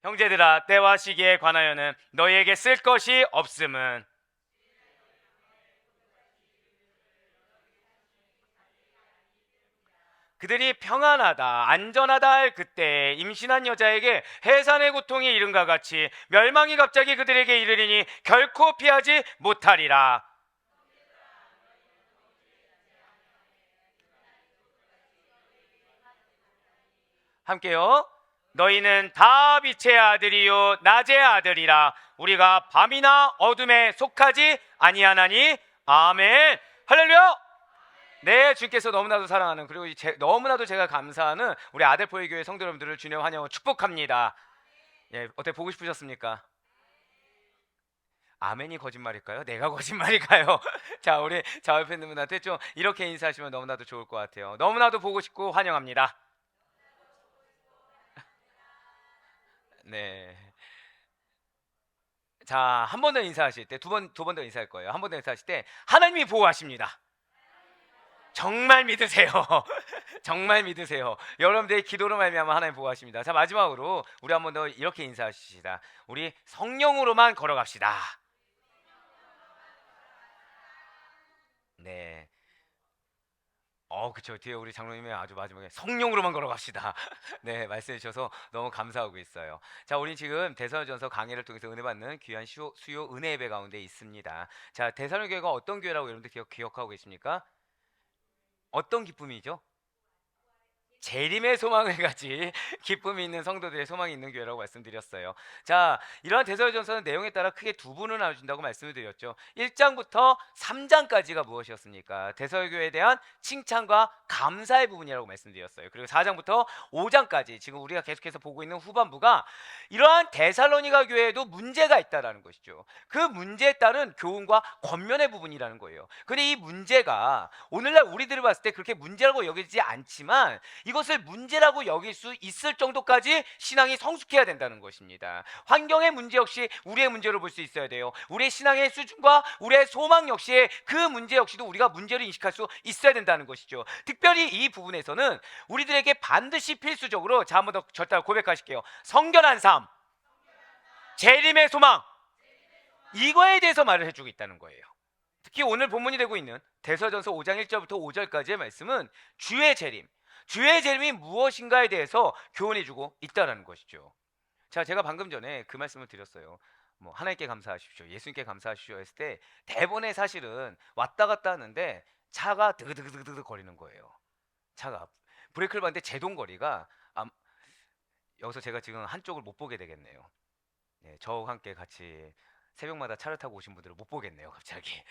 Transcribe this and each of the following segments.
형제들아, 때와 시기에 관하여는 너희에게 쓸 것이 없음은 그들이 평안하다, 안전하다 할 그때 임신한 여자에게 해산의 고통이 이른과 같이 멸망이 갑자기 그들에게 이르리니 결코 피하지 못하리라. 함께요. 너희는 다 빛의 아들이요 낮의 아들이라. 우리가 밤이나 어둠에 속하지 아니하나니. 아멘. 할렐루야. 네, 주님께서 너무나도 사랑하는, 그리고 너무나도 제가 감사하는 우리 아델포의교회 성도 여러분들을 주님의 환영을 축복합니다. 예, 어떻게 보고 싶으셨습니까? 아멘이 거짓말일까요? 내가 거짓말일까요? 자, 우리 옆에 있는 분한테 좀 이렇게 인사하시면 너무나도 좋을 것 같아요. 너무나도 보고 싶고 환영합니다. 네. 자, 한 번 더 인사하실 때, 두 번 더 인사할 거예요. 한 번 더 인사하실 때, 하나님이 보호하십니다. 정말 믿으세요. 정말 믿으세요. 여러분들의 기도로 말미암아 하나님 보호하십니다. 자, 마지막으로 우리 한 번 더 이렇게 인사하시다. 우리 성령으로만 걸어갑시다. 네. 그쵸. 뒤에 우리 장로님이 아주 마지막에 성령으로만 걸어갑시다. 네, 말씀해 주셔서 너무 감사하고 있어요. 자, 우리 지금 데살로니가전서 강의를 통해서 은혜 받는 귀한 수요 은혜 예배 가운데 있습니다. 자, 데살로니가 교회가 어떤 교회라고 여러분들 기억하고 계십니까? 어떤 기쁨이죠? 재림의 소망을 가진 기쁨이 있는 성도들의 소망이 있는 교회라고 말씀드렸어요. 자, 이러한 데살로니가전서는 내용에 따라 크게 두 부분을 나눠준다고 말씀을 드렸죠. 1장부터 3장까지가 무엇이었습니까? 데살로니가 교회에 대한 칭찬과 감사의 부분이라고 말씀드렸어요. 그리고 4장부터 5장까지 지금 우리가 계속해서 보고 있는 후반부가 이러한 데살로니가 교회에도 문제가 있다라는 것이죠. 그 문제에 따른 교훈과 권면의 부분이라는 거예요. 근데 이 문제가 오늘날 우리들을 봤을 때 그렇게 문제라고 여기지 않지만 이것을 문제라고 여길 수 있을 정도까지 신앙이 성숙해야 된다는 것입니다. 환경의 문제 역시 우리의 문제로 볼 수 있어야 돼요. 우리의 신앙의 수준과 우리의 소망 역시 그 문제 역시도 우리가 문제로 인식할 수 있어야 된다는 것이죠. 특별히 이 부분에서는 우리들에게 반드시 필수적으로, 자, 한번 더 절대 고백하실게요. 성결한 삶, 재림의 소망, 이거에 대해서 말을 해주고 있다는 거예요. 특히 오늘 본문이 되고 있는 데살로니가전서 5장 1절부터 5절까지의 말씀은 주의 재림이 무엇인가에 대해서 교훈해주고 있다는 것이죠. 자, 제가 방금 전에 그 말씀을 드렸어요. 뭐 하나님께 감사하십시오, 예수님께 감사하십시오 했을 때 대본에 사실은 왔다 갔다 하는데 차가 드그드그드그 거리는 거예요. 차가 브레이크를 밟는데 제동거리가 여기서 제가 지금 한쪽을 못 보게 되겠네요. 네, 저와 함께 같이 새벽마다 차를 타고 오신 분들을 못 보겠네요, 갑자기.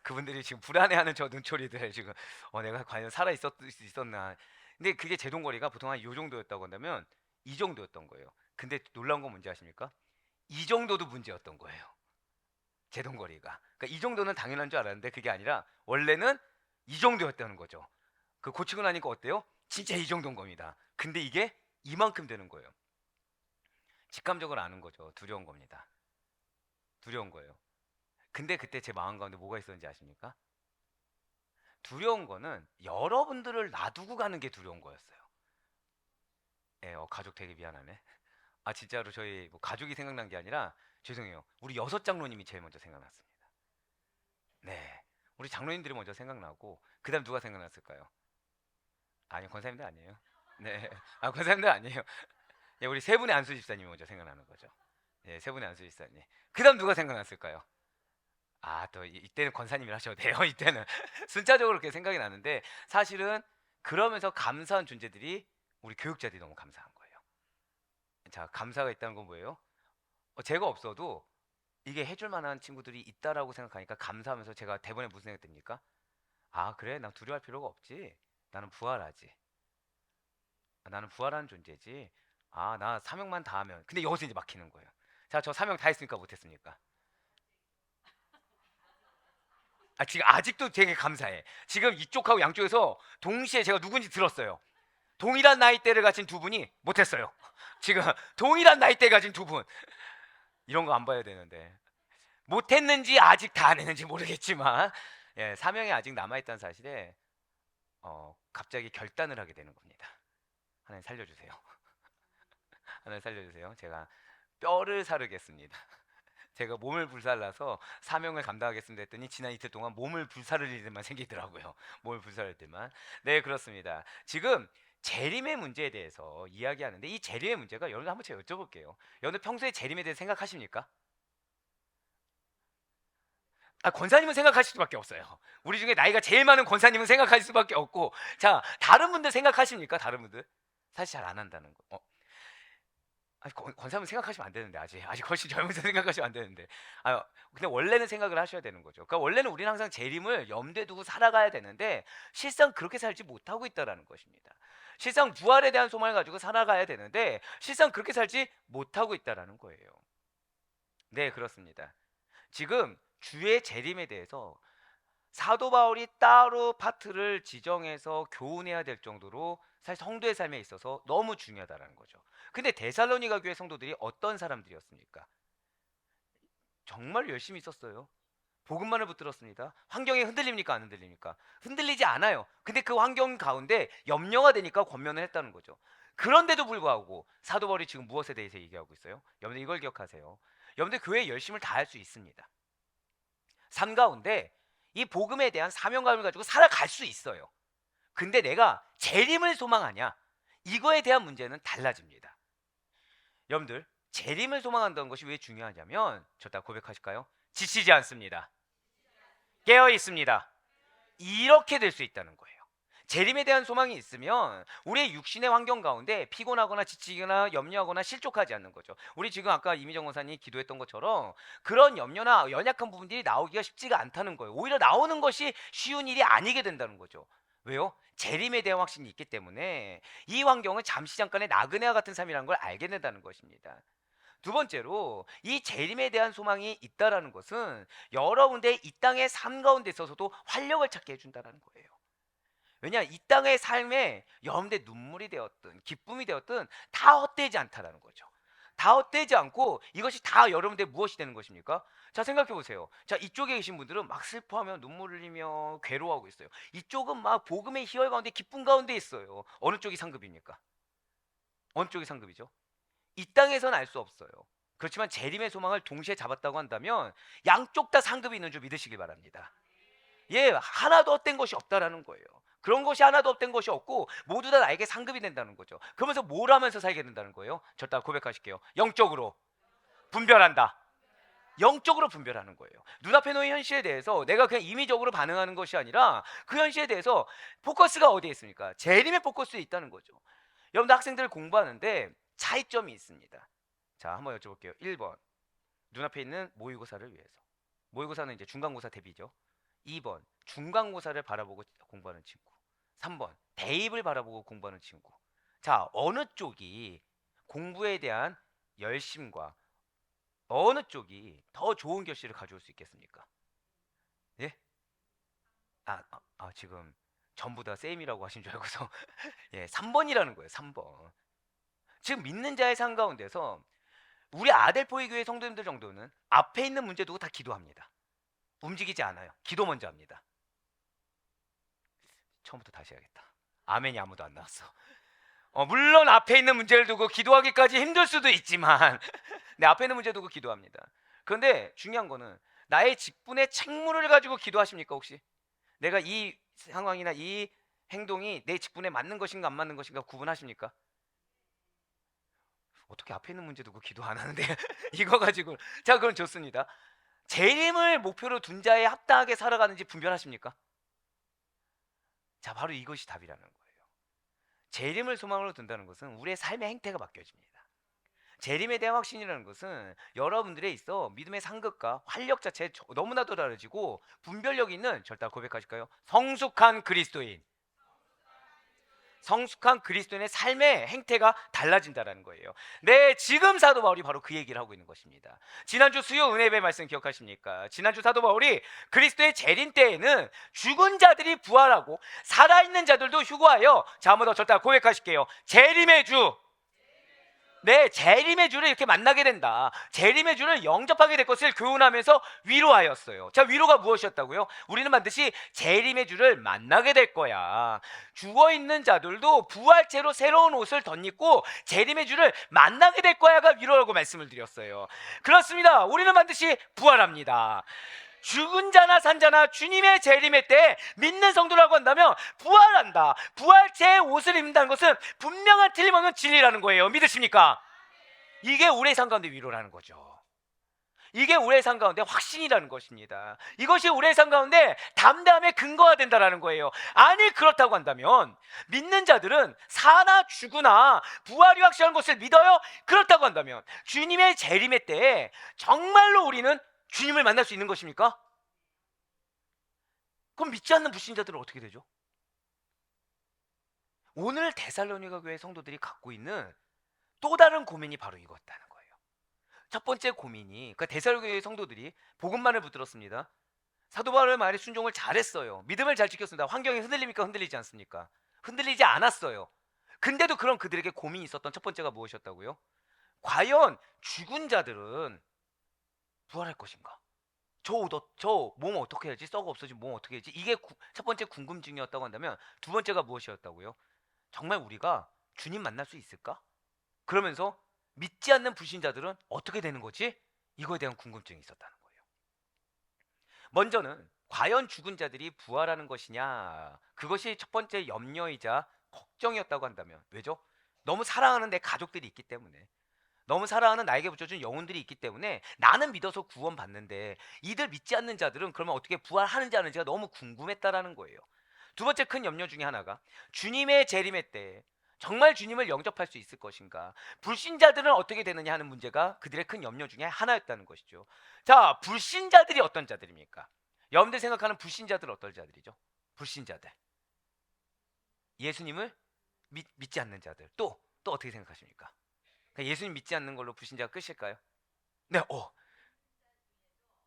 그분들이 지금 불안해하는 저 눈초리들 지금 내가 과연 살아 있었나. 근데 그게 제동거리가 보통 한 이 정도였다고 한다면 이 정도였던 거예요. 근데 놀라운 건 뭔지 아십니까? 이 정도도 문제였던 거예요. 제동거리가. 그러니까 이 정도는 당연한 줄 알았는데 그게 아니라 원래는 이 정도였다는 거죠. 그 고치고 나니까 어때요? 진짜 이 정도인 겁니다. 근데 이게 이만큼 되는 거예요. 직감적으로 아는 거죠. 두려운 겁니다. 두려운 거예요. 근데 그때 제 마음 가운데 뭐가 있었는지 아십니까? 두려운 거는 여러분들을 놔두고 가는 게 두려운 거였어요. 가족 되게 미안하네. 진짜로 저희 뭐 가족이 생각난 게 아니라 죄송해요. 우리 여섯 장로님이 제일 먼저 생각났습니다. 네, 우리 장로님들이 먼저 생각나고 그다음 누가 생각났을까요? 아니요, 권사님들 아니에요. 네, 권사님들 아니에요. 예, 우리 세 분의 안수 집사님이 먼저 생각나는 거죠. 예, 세 분의 안수 집사님. 그다음 누가 생각났을까요? 또 이때는 권사님이 하셔도 돼요. 이때는 순차적으로 그렇게 생각이 나는데 사실은 그러면서 감사한 존재들이 우리 교육자들이 너무 감사한 거예요. 자, 감사가 있다는 건 뭐예요? 제가 없어도 이게 해줄 만한 친구들이 있다라고 생각하니까 감사하면서 제가 대본에 무슨 생각 듭니까? 그래, 난 두려워할 필요가 없지. 나는 부활하지. 나는 부활하는 존재지. 나 사명만 다하면. 근데 여기서 이제 막히는 거예요. 자, 저 사명 다 했습니까? 못했습니까? 지금 아직도 되게 감사해. 지금 이쪽하고 양쪽에서 동시에 제가 누군지 들었어요. 동일한 나이대를 가진 두 분이 못했어요. 지금 동일한 나이대 가진 두 분. 이런 거 안 봐야 되는데 못했는지 아직 다 안 했는지 모르겠지만 사명이 아직 남아있다는 사실에 갑자기 결단을 하게 되는 겁니다. 하나님 살려주세요. 하나 살려주세요. 제가 뼈를 사르겠습니다. 제가 몸을 불살라서 사명을 감당하겠습니다 했더니 지난 이틀 동안 몸을 불사를 일만 생기더라고요. 몸을 불사를 때만. 네, 그렇습니다. 지금 재림의 문제에 대해서 이야기하는데 이 재림의 문제가 여러분 한번 제가 여쭤볼게요. 여러분 평소에 재림에 대해 생각하십니까? 권사님은 생각하실 수밖에 없어요. 우리 중에 나이가 제일 많은 권사님은 생각하실 수밖에 없고, 자, 다른 분들 생각하십니까? 다른 분들? 사실 잘 안 한다는 거. 아니, 권사님은 생각하시면 안 되는데 아직 훨씬 젊은서 생각하시면 안 되는데. 근데 원래는 생각을 하셔야 되는 거죠. 그러니까 원래는 우리는 항상 재림을 염두에 두고 살아가야 되는데 실상 그렇게 살지 못하고 있다라는 것입니다. 실상 부활에 대한 소망을 가지고 살아가야 되는데 실상 그렇게 살지 못하고 있다라는 거예요. 네, 그렇습니다. 지금 주의 재림에 대해서 사도 바울이 따로 파트를 지정해서 교훈해야 될 정도로 사실 성도의 삶에 있어서 너무 중요하다는 거죠. 근데 데살로니가 교회 성도들이 어떤 사람들이었습니까? 정말 열심히 있었어요. 복음만을 붙들었습니다. 환경이 흔들립니까? 안 흔들립니까? 흔들리지 않아요. 근데 그 환경 가운데 염려가 되니까 권면을 했다는 거죠. 그런데도 불구하고 사도 바울이 지금 무엇에 대해서 얘기하고 있어요? 여러분들 이걸 기억하세요. 여러분들 교회에 열심을 다할 수 있습니다. 삶 가운데 이 복음에 대한 사명감을 가지고 살아갈 수 있어요. 근데 내가 재림을 소망하냐? 이거에 대한 문제는 달라집니다. 여러분들 재림을 소망한다는 것이 왜 중요하냐면 저 다 고백하실까요? 지치지 않습니다. 깨어 있습니다. 이렇게 될 수 있다는 거예요. 재림에 대한 소망이 있으면 우리의 육신의 환경 가운데 피곤하거나 지치거나 염려하거나 실족하지 않는 거죠. 우리 지금 아까 이미정 원사님이 기도했던 것처럼 그런 염려나 연약한 부분들이 나오기가 쉽지가 않다는 거예요. 오히려 나오는 것이 쉬운 일이 아니게 된다는 거죠. 왜요? 재림에 대한 확신이 있기 때문에 이 환경은 잠시 잠깐의 나그네와 같은 삶이라는 걸 알게 된다는 것입니다. 두 번째로 이 재림에 대한 소망이 있다라는 것은 여러분들의 이 땅의 삶 가운데 있어서도 활력을 찾게 해준다는 거예요. 왜냐, 이 땅의 삶에 여러분들의 눈물이 되었든 기쁨이 되었든 다 헛되지 않다라는 거죠. 다 헛되지 않고 이것이 다 여러분들의 무엇이 되는 것입니까? 자, 생각해 보세요. 자, 이쪽에 계신 분들은 막 슬퍼하며 눈물 흘리며 괴로워하고 있어요. 이쪽은 막 복음의 희열 가운데 기쁨 가운데 있어요. 어느 쪽이 상급입니까? 어느 쪽이 상급이죠? 이 땅에서는 알 수 없어요. 그렇지만 재림의 소망을 동시에 잡았다고 한다면 양쪽 다 상급이 있는 줄 믿으시길 바랍니다. 예, 하나도 헛된 것이 없다라는 거예요. 그런 것이 하나도 헛된 것이 없고 모두 다 나에게 상급이 된다는 거죠. 그러면서 뭘 하면서 살게 된다는 거예요? 저따 고백하실게요. 영적으로 분별한다. 영적으로 분별하는 거예요. 눈앞에 놓인 현실에 대해서 내가 그냥 임의적으로 반응하는 것이 아니라 그 현실에 대해서 포커스가 어디에 있습니까? 재림의 포커스에 있다는 거죠. 여러분들 학생들 공부하는데 차이점이 있습니다. 자, 한번 여쭤볼게요. 1번 눈앞에 있는 모의고사를 위해서. 모의고사는 이제 중간고사 대비죠. 2번 중간고사를 바라보고 공부하는 친구. 3번 대입을 바라보고 공부하는 친구. 자, 어느 쪽이 공부에 대한 열심과 어느 쪽이 더 좋은 결실을 가져올 수 있겠습니까? 예? 지금 전부 다 쌤이라고 하신 줄 알고서 예, 3번이라는 거예요. 3번. 지금 믿는 자의 삶 가운데서 우리 아델포이 교회 성도님들 정도는 앞에 있는 문제 두고 다 기도합니다. 움직이지 않아요. 기도 먼저 합니다. 처음부터 다시 해야겠다. 아멘이 아무도 안 나왔어. 물론 앞에 있는 문제를 두고 기도하기까지 힘들 수도 있지만 내 앞에 있는 문제 두고 기도합니다. 그런데 중요한 거는 나의 직분의 책무를 가지고 기도하십니까 혹시? 내가 이 상황이나 이 행동이 내 직분에 맞는 것인가 안 맞는 것인가 구분하십니까? 어떻게 앞에 있는 문제 두고 기도 안 하는데 이거 가지고. 자, 그럼 좋습니다. 재림을 목표로 둔 자에 합당하게 살아가는지 분별하십니까? 자, 바로 이것이 답이라는 거예요. 재림을 소망으로 둔다는 것은 우리의 삶의 행태가 바뀌어집니다. 재림에 대한 확신이라는 것은 여러분들에 있어 믿음의 상급과 활력 자체에 너무나도 다르지고 분별력 있는, 절대 고백하실까요? 성숙한 그리스도인. 성숙한 그리스도인의 삶의 행태가 달라진다는 거예요. 네, 지금 사도 바울이 바로 그 얘기를 하고 있는 것입니다. 지난주 수요 은혜배 말씀 기억하십니까? 지난주 사도 바울이 그리스도의 재림 때에는 죽은 자들이 부활하고 살아있는 자들도 휴거하여, 자, 한번 더 절대 고백하실게요. 재림의 주, 네, 재림의 주를 이렇게 만나게 된다. 재림의 주를 영접하게 될 것을 교훈하면서 위로하였어요. 자, 위로가 무엇이었다고요? 우리는 반드시 재림의 주를 만나게 될 거야. 죽어 있는 자들도 부활체로 새로운 옷을 덧입고 재림의 주를 만나게 될 거야가 위로라고 말씀을 드렸어요. 그렇습니다. 우리는 반드시 부활합니다. 죽은 자나 산 자나 주님의 재림의 때 믿는 성도라고 한다면 부활한다. 부활체의 옷을 입는다는 것은 분명한 틀림없는 진리라는 거예요. 믿으십니까? 이게 우리의 삶 가운데 위로라는 거죠. 이게 우리의 삶 가운데 확신이라는 것입니다. 이것이 우리의 삶 가운데 담대함의 근거가 된다는 거예요. 아니, 그렇다고 한다면 믿는 자들은 사나 죽으나 부활이 확실한 것을 믿어요? 그렇다고 한다면 주님의 재림의 때에 정말로 우리는 주님을 만날 수 있는 것입니까? 그럼 믿지 않는 불신자들은 어떻게 되죠? 오늘 데살로니가 교회 성도들이 갖고 있는 또 다른 고민이 바로 이거였다는 거예요. 첫 번째 고민이, 그러니까 데살로니가 교회 성도들이 복음만을 붙들었습니다. 사도 바울의 말에 순종을 잘했어요. 믿음을 잘 지켰습니다. 환경이 흔들립니까? 흔들리지 않습니까? 흔들리지 않았어요. 근데도 그런 그들에게 고민이 있었던 첫 번째가 무엇이었다고요? 과연 죽은 자들은 부활할 것인가? 저 몸 어떻게 해야지? 썩어 없어지면 몸 어떻게 해야지? 이게 첫 번째 궁금증이었다고 한다면 두 번째가 무엇이었다고요? 정말 우리가 주님 만날 수 있을까? 그러면서 믿지 않는 불신자들은 어떻게 되는 거지? 이거에 대한 궁금증이 있었다는 거예요. 먼저는 과연 죽은 자들이 부활하는 것이냐? 그것이 첫 번째 염려이자 걱정이었다고 한다면 왜죠? 너무 사랑하는 내 가족들이 있기 때문에, 너무 사랑하는 나에게 붙여준 영혼들이 있기 때문에 나는 믿어서 구원받는데 이들 믿지 않는 자들은 그러면 어떻게 부활하는지 안 하는지가 너무 궁금했다라는 거예요. 두 번째 큰 염려 중에 하나가 주님의 재림의 때 정말 주님을 영접할 수 있을 것인가, 불신자들은 어떻게 되느냐 하는 문제가 그들의 큰 염려 중에 하나였다는 것이죠. 자, 불신자들이 어떤 자들입니까? 여러분들 생각하는 불신자들 어떤 자들이죠? 불신자들, 예수님을 믿지 않는 자들, 또 어떻게 생각하십니까? 예수님 믿지 않는 걸로 불신자가 끝일까요? 네,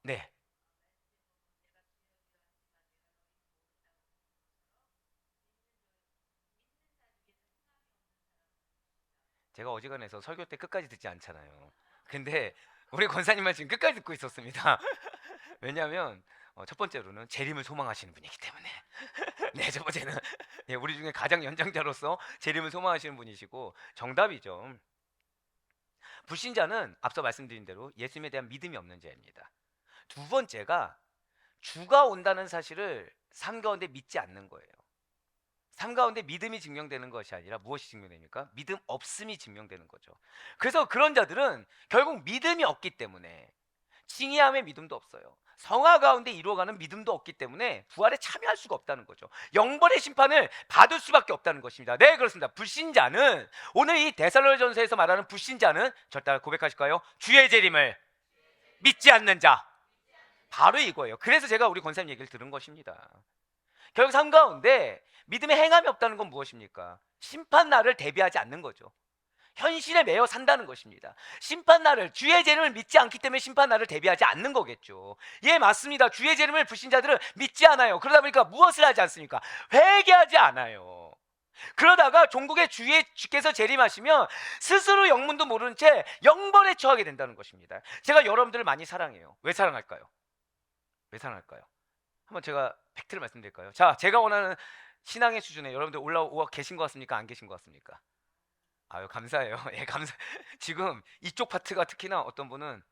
네. 제가 어지간해서 설교 때 끝까지 듣지 않잖아요. 근데 우리 권사님은 지금 끝까지 듣고 있었습니다. 왜냐하면 첫 번째로는 재림을 소망하시는 분이기 때문에. 네, 첫 번째는 예, 우리 중에 가장 연장자로서 재림을 소망하시는 분이시고 정답이죠. 불신자는 앞서 말씀드린 대로 예수님에 대한 믿음이 없는 자입니다. 두 번째가 주가 온다는 사실을 삶 가운데 믿지 않는 거예요. 삶 가운데 믿음이 증명되는 것이 아니라 무엇이 증명됩니까? 믿음 없음이 증명되는 거죠. 그래서 그런 자들은 결국 믿음이 없기 때문에 칭의함의 믿음도 없어요. 성화 가운데 이루어가는 믿음도 없기 때문에 부활에 참여할 수가 없다는 거죠. 영벌의 심판을 받을 수밖에 없다는 것입니다. 네, 그렇습니다. 불신자는, 오늘 이 데살로니가전서에서 말하는 불신자는 절대 고백하실까요? 주의 재림을 믿지 않는 자. 바로 이거예요. 그래서 제가 우리 권사님 얘기를 들은 것입니다. 결국 삶 가운데 믿음의 행함이 없다는 건 무엇입니까? 심판 날을 대비하지 않는 거죠. 현실에 매여 산다는 것입니다. 심판 날을, 주의 재림을 믿지 않기 때문에 심판 날을 대비하지 않는 거겠죠. 예, 맞습니다. 주의 재림을 불신자들은 믿지 않아요. 그러다 보니까 무엇을 하지 않습니까? 회개하지 않아요. 그러다가 종국의 주께서 재림하시면 스스로 영문도 모르는 채 영벌에 처하게 된다는 것입니다. 제가 여러분들을 많이 사랑해요. 왜 사랑할까요? 왜 사랑할까요? 한번 제가 팩트를 말씀드릴까요? 자, 제가 원하는 신앙의 수준에 여러분들 올라오고 계신 것 같습니까? 안 계신 것 같습니까? 아유, 감사해요. 예, 감사. 지금 이쪽 파트가 특히나 어떤 분은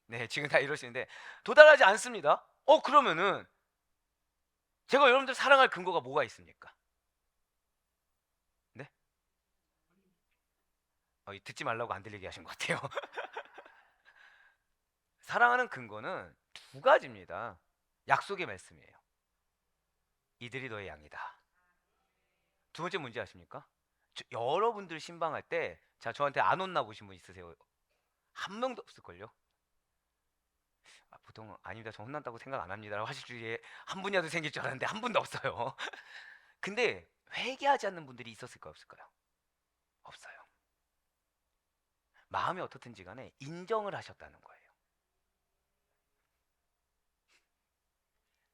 네, 지금 다 이러시는데 도달하지 않습니다. 그러면은 제가 여러분들 사랑할 근거가 뭐가 있습니까? 네? 듣지 말라고 안 들리게 하신 것 같아요. 사랑하는 근거는 두 가지입니다. 약속의 말씀이에요. 이들이 너의 양이다. 두 번째 문제 아십니까? 여러분들 신방할 때, 자, 저한테 안 혼나 보신 분 있으세요? 한 명도 없을걸요? 보통 아닙니다. 저 혼난다고 생각 안 합니다라고 하실 줄에 한 분이라도 생길 줄 알았는데 한 분도 없어요. 근데 회개하지 않는 분들이 있었을까요, 없을까요? 없어요. 마음이 어떻든지 간에 인정을 하셨다는 거예요.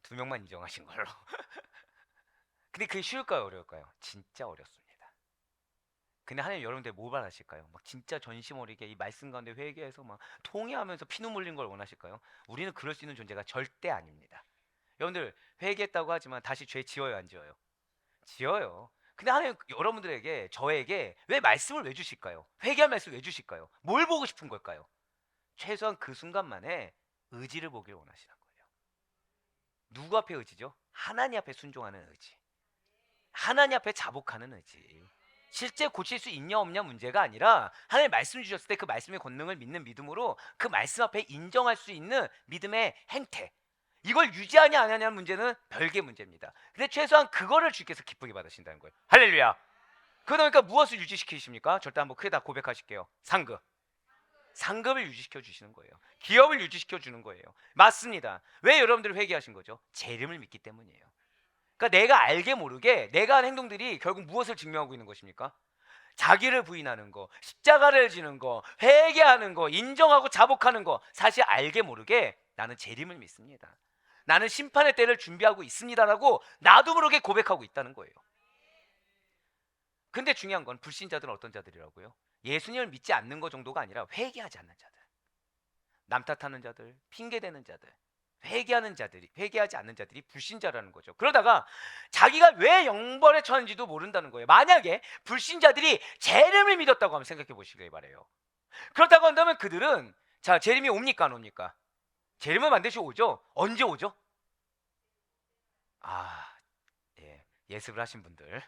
두 명만 인정하신 걸로. 근데 그게 쉬울까요, 어려울까요? 진짜 어렵습니다. 근데 하나님 여러분들 뭐 바라실까요? 막 진짜 전심 어리게 이 말씀 가운데 회개해서 막 통회하면서 피눈물 흘린 걸 원하실까요? 우리는 그럴 수 있는 존재가 절대 아닙니다. 여러분들 회개했다고 하지만 다시 죄 지어요, 안 지어요? 지어요. 근데 하나님 여러분들에게 저에게 왜 말씀을 왜 주실까요? 회개할 말씀을 왜 주실까요? 뭘 보고 싶은 걸까요? 최소한 그 순간만에 의지를 보길 원하시는 거예요. 누구 앞에 의지죠? 하나님 앞에 순종하는 의지. 하나님 앞에 자복하는 의지. 실제 고칠 수 있냐 없냐 문제가 아니라 하나님 말씀 주셨을 때 그 말씀의 권능을 믿는 믿음으로 그 말씀 앞에 인정할 수 있는 믿음의 행태. 이걸 유지하냐 안 하냐는 문제는 별개의 문제입니다. 근데 최소한 그거를 주께서 기쁘게 받으신다는 거예요. 할렐루야. 그러니까 무엇을 유지시키십니까? 절대 한번 크게 다 고백하실게요. 상급. 상급을 유지시켜 주시는 거예요. 기업을 유지시켜 주는 거예요. 맞습니다. 왜 여러분들이 회개하신 거죠? 제 이름을 믿기 때문이에요. 그러니까 내가 알게 모르게 내가 한 행동들이 결국 무엇을 증명하고 있는 것입니까? 자기를 부인하는 거, 십자가를 지는 거, 회개하는 거, 인정하고 자복하는 거. 사실 알게 모르게 나는 재림을 믿습니다. 나는 심판의 때를 준비하고 있습니다라고 나도 모르게 고백하고 있다는 거예요. 근데 중요한 건 불신자들은 어떤 자들이라고요? 예수님을 믿지 않는 것 정도가 아니라 회개하지 않는 자들, 남 탓하는 자들, 핑계대는 자들, 회개하지 않는 자들이 불신자라는 거죠. 그러다가 자기가 왜 영벌에 처한지도 모른다는 거예요. 만약에 불신자들이 재림을 믿었다고 하면 생각해 보시길 바래요. 그렇다고 한다면 그들은 자, 재림이 옵니까 안 옵니까? 재림은 반드시 오죠. 언제 오죠? 아, 예, 예습을 하신 분들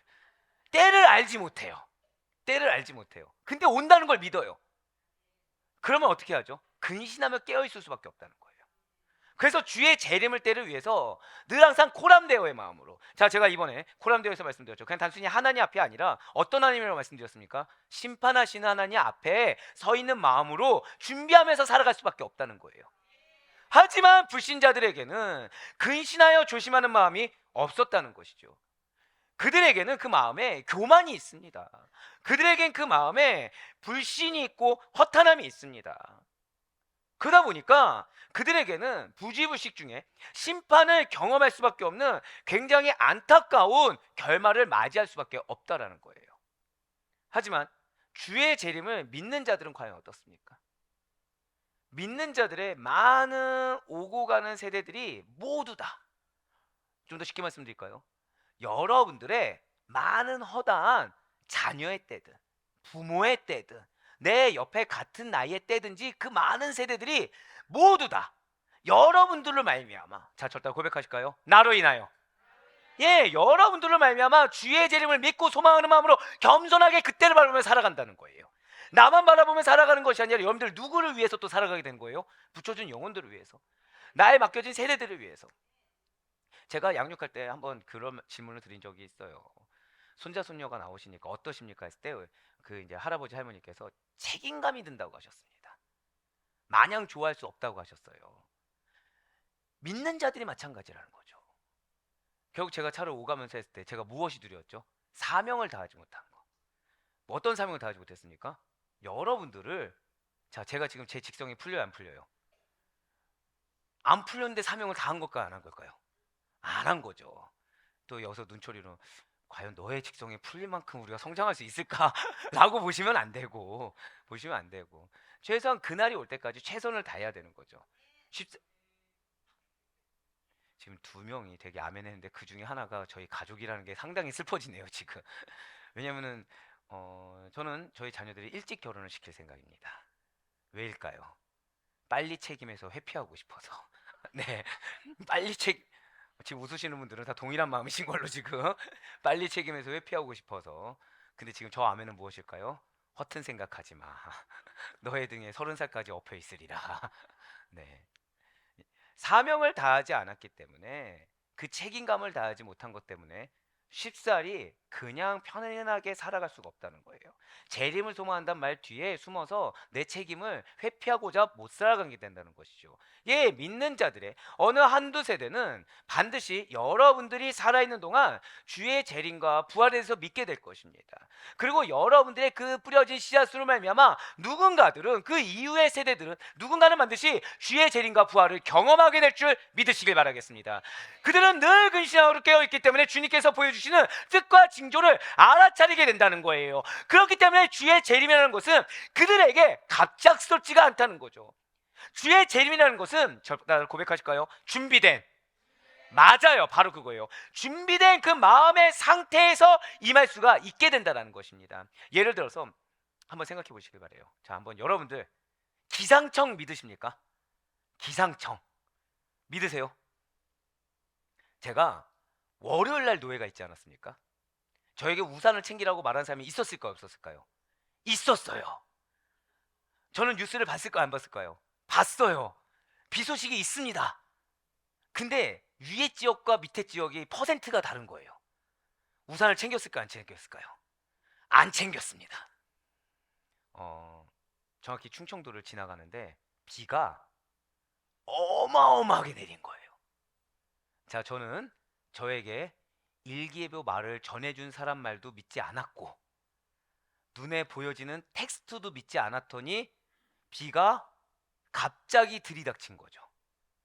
때를 알지 못해요. 때를 알지 못해요. 근데 온다는 걸 믿어요. 그러면 어떻게 하죠? 근신하며 깨어있을 수밖에 없다는 거예요. 그래서 주의 재림을 때를 위해서 늘 항상 코람데오의 마음으로. 자, 제가 이번에 코람데오에서 말씀드렸죠. 그냥 단순히 하나님 앞이 아니라 어떤 하나님이라고 말씀드렸습니까? 심판하시는 하나님 앞에 서 있는 마음으로 준비하면서 살아갈 수밖에 없다는 거예요. 하지만 불신자들에게는 근신하여 조심하는 마음이 없었다는 것이죠. 그들에게는 그 마음에 교만이 있습니다. 그들에겐 그 마음에 불신이 있고 허탄함이 있습니다. 그러다 보니까 그들에게는 부지불식 중에 심판을 경험할 수밖에 없는 굉장히 안타까운 결말을 맞이할 수밖에 없다라는 거예요. 하지만 주의 재림을 믿는 자들은 과연 어떻습니까? 믿는 자들의 많은 오고 가는 세대들이 모두 다, 좀 더 쉽게 말씀드릴까요? 여러분들의 많은 허다한 자녀의 때든 부모의 때든 내 옆에 같은 나이의 때든지 그 많은 세대들이 모두 다 여러분들로 말미암아, 자, 절대 고백하실까요? 나로 인하여, 예, 여러분들로 말미암아 주의 재림을 믿고 소망하는 마음으로 겸손하게 그때를 바라보며 살아간다는 거예요. 나만 바라보며 살아가는 것이 아니라 여러분들 누구를 위해서 또 살아가게 되는 거예요? 붙여준 영혼들을 위해서, 나에 맡겨진 세대들을 위해서. 제가 양육할 때 한번 그런 질문을 드린 적이 있어요. 손자 손녀가 나오시니까 어떠십니까 했을 때 그 이제 할아버지 할머니께서 책임감이 든다고 하셨습니다. 마냥 좋아할 수 없다고 하셨어요. 믿는 자들이 마찬가지라는 거죠. 결국 제가 차를 오가면서 했을 때 제가 무엇이 두려웠죠? 사명을 다하지 못한 거. 뭐 어떤 사명을 다하지 못했습니까? 여러분들을, 자, 제가 지금 제 직성이 풀려요 안 풀려요? 안 풀렸는데 사명을 다한 걸까요 안 한 걸까요? 안 한 거죠. 또 여기서 눈초리로 과연 너의 직성이 풀릴 만큼 우리가 성장할 수 있을까라고 보시면 안 되고, 최소한 그날이 올 때까지 최선을 다해야 되는 거죠. 지금 두 명이 되게 아멘 했는데 그 중에 하나가 저희 가족이라는 게 상당히 슬퍼지네요 지금. 왜냐면은 저는 저희 자녀들이 일찍 결혼을 시킬 생각입니다. 왜일까요? 빨리 책임에서 회피하고 싶어서. 네, 빨리 지금 웃으시는 분들은 다 동일한 마음이신 걸로 지금 빨리 책임에서 회피하고 싶어서. 근데 지금 저 아멘은 무엇일까요? 허튼 생각하지 마. 너의 등에 30살까지 엎여 있으리라. 네. 사명을 다하지 않았기 때문에, 그 책임감을 다하지 못한 것 때문에 쉽사리 그냥 편안하게 살아갈 수가 없다는 거예요. 재림을 소망한다는 말 뒤에 숨어서 내 책임을 회피하고자 못 살아가게 된다는 것이죠. 예, 믿는 자들의 어느 한두 세대는 반드시 여러분들이 살아있는 동안 주의 재림과 부활에 대해서 믿게 될 것입니다. 그리고 여러분들의 그 뿌려진 씨앗으로 말미암아 누군가들은, 그 이후의 세대들은 누군가는 반드시 주의 재림과 부활을 경험하게 될 줄 믿으시길 바라겠습니다. 그들은 늘 근신하고 깨어있기 때문에 주님께서 보여주신 주시는 뜻과 징조를 알아차리게 된다는 거예요. 그렇기 때문에 주의 재림이라는 것은 그들에게 갑작스럽지가 않다는 거죠. 주의 재림이라는 것은 나를 고백하실까요? 준비된, 맞아요. 바로 그거예요. 준비된 그 마음의 상태에서 임할 수가 있게 된다는 것입니다. 예를 들어서 한번 생각해 보시길 바래요. 자, 한번 여러분들 기상청 믿으십니까? 기상청 믿으세요? 제가 월요일 날 노예가 있지 않았습니까? 저에게 우산을 챙기라고 말하는 사람이 있었을까요? 없었을까요? 있었어요. 저는 뉴스를 봤을까요? 안 봤을까요? 봤어요. 비 소식이 있습니다. 근데 위에 지역과 밑에 지역이 퍼센트가 다른 거예요. 우산을 챙겼을까요? 안 챙겼을까요? 안 챙겼습니다. 정확히 충청도를 지나가는데 비가 어마어마하게 내린 거예요. 자, 저는 저에게 일기예보 말을 전해준 사람 말도 믿지 않았고 눈에 보여지는 텍스트도 믿지 않았더니 비가 갑자기 들이닥친 거죠.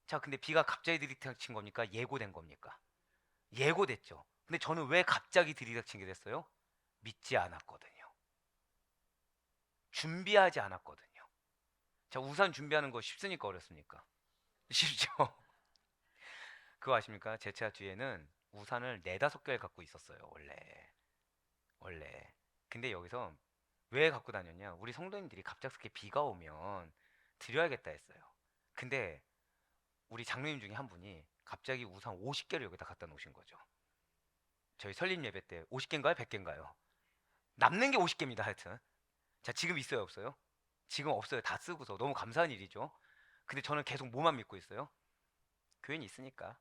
자, 근데 비가 갑자기 들이닥친 겁니까? 예고된 겁니까? 예고됐죠. 근데 저는 왜 갑자기 들이닥치게 됐어요? 믿지 않았거든요. 준비하지 않았거든요. 자, 우산 준비하는 거 쉽습니까? 어렵습니까? 쉽죠. 그거 아십니까? 제 차 뒤에는 우산을 4-5개를 갖고 있었어요. 원래. 근데 여기서 왜 갖고 다녔냐? 우리 성도님들이 갑작스럽게 비가 오면 드려야겠다 했어요. 근데 우리 장로님 중에 한 분이 갑자기 우산 50개를 여기다 갖다 놓으신 거죠. 저희 설립 예배 때 50개인가요? 100개인가요? 남는 게 50개입니다. 하여튼. 자, 지금 있어요? 없어요? 지금 없어요. 다 쓰고서. 너무 감사한 일이죠. 근데 저는 계속 뭐만 믿고 있어요? 교인이 있으니까.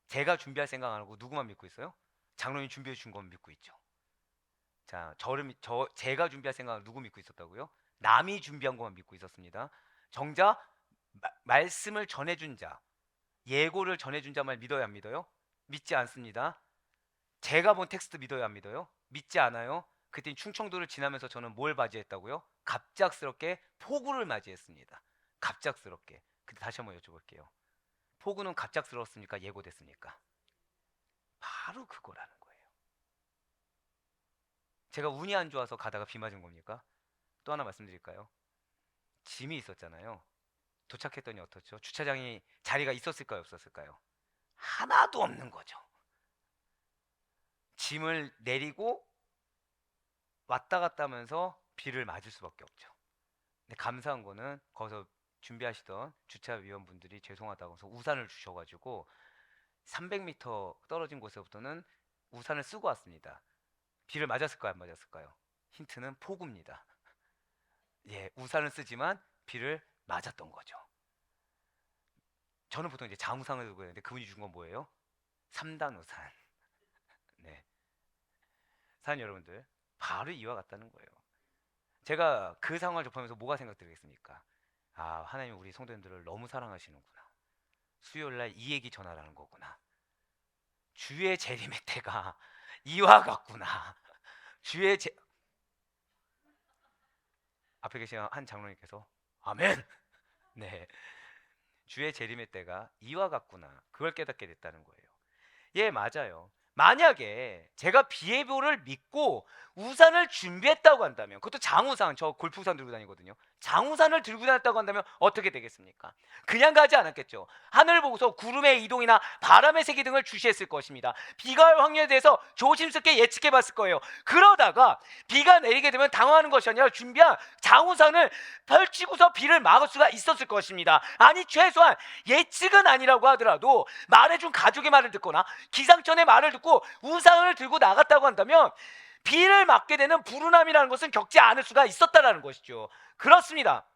제가 준비할 생각 안 하고 누구만 믿고 있어요? 장로님 준비해 준 것만 믿고 있죠. 자, 제가 준비할 생각을 누구 믿고 있었다고요? 남이 준비한 것만 믿고 있었습니다. 정작 말씀을 전해준 자, 예고를 전해준 자만 믿어야 안 믿어요? 믿지 않습니다. 제가 본 텍스트 믿어야 안 믿어요? 믿지 않아요. 그때 충청도를 지나면서 저는 뭘 맞이했다고요? 갑작스럽게 폭우를 맞이했습니다. 갑작스럽게. 근데 다시 한번 여쭤볼게요. 폭우는 갑작스러웠습니까? 예고됐습니까? 바로 그거라는 거예요. 제가 운이 안 좋아서 가다가 비 맞은 겁니까? 또 하나 말씀드릴까요? 짐이 있었잖아요. 도착했더니 어떻죠? 주차장이 자리가 있었을까요? 없었을까요? 하나도 없는 거죠. 짐을 내리고 왔다 갔다 하면서 비를 맞을 수밖에 없죠. 근데 감사한 거는 거기서 준비하시던 주차위원분들이 죄송하다고 해서 우산을 주셔가지고 300m 떨어진 곳에부터는 우산을 쓰고 왔습니다. 비를 맞았을까요? 안 맞았을까요? 힌트는 폭우입니다. 예, 우산을 쓰지만 비를 맞았던 거죠. 저는 보통 이제 장우산을 들고 있는데 그분이 준 건 뭐예요? 3단 우산. 네, 사연 여러분들 바로 이와 같다는 거예요. 제가 그 상황을 접하면서 뭐가 생각들겠습니까? 아, 하나님 우리 성도님들을 너무 사랑하시는구나. 수요일날 이 얘기 전하라는 거구나. 주의 재림의 때가 이와 같구나. 앞에 계신 한 장로님께서 아멘. 네, 주의 재림의 때가 이와 같구나. 그걸 깨닫게 됐다는 거예요. 예, 맞아요. 만약에 제가 비예보를 믿고 우산을 준비했다고 한다면, 그것도 장우산, 저 골프우산 들고 다니거든요. 장우산을 들고 다녔다고 한다면 어떻게 되겠습니까? 그냥 가지 않았겠죠. 하늘을 보고서 구름의 이동이나 바람의 세기 등을 주시했을 것입니다. 비가 올 확률에 대해서 조심스럽게 예측해 봤을 거예요. 그러다가 비가 내리게 되면 당황하는 것이 아니라 준비한 장우산을 펼치고서 비를 막을 수가 있었을 것입니다. 아니, 최소한 예측은 아니라고 하더라도 말해준 가족의 말을 듣거나 기상청의 말을 듣고 우산을 들고 나갔다고 한다면 비를 맞게 되는 불운함이라는 것은 겪지 않을 수가 있었다는 것이죠. 그렇습니다.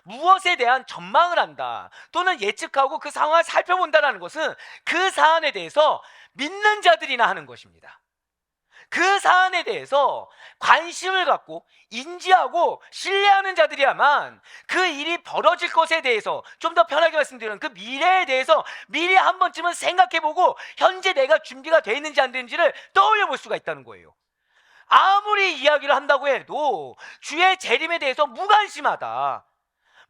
무엇에 대한 전망을 한다 또는 예측하고 그 상황을 살펴본다는 것은 그 사안에 대해서 믿는 자들이나 하는 것입니다. 그 사안에 대해서 관심을 갖고 인지하고 신뢰하는 자들이야만 그 일이 벌어질 것에 대해서, 좀 더 편하게 말씀드리면 그 미래에 대해서 미리 한 번쯤은 생각해보고 현재 내가 준비가 되어 있는지 안 되는지를 떠올려 볼 수가 있다는 거예요. 아무리 이야기를 한다고 해도 주의 재림에 대해서 무관심하다,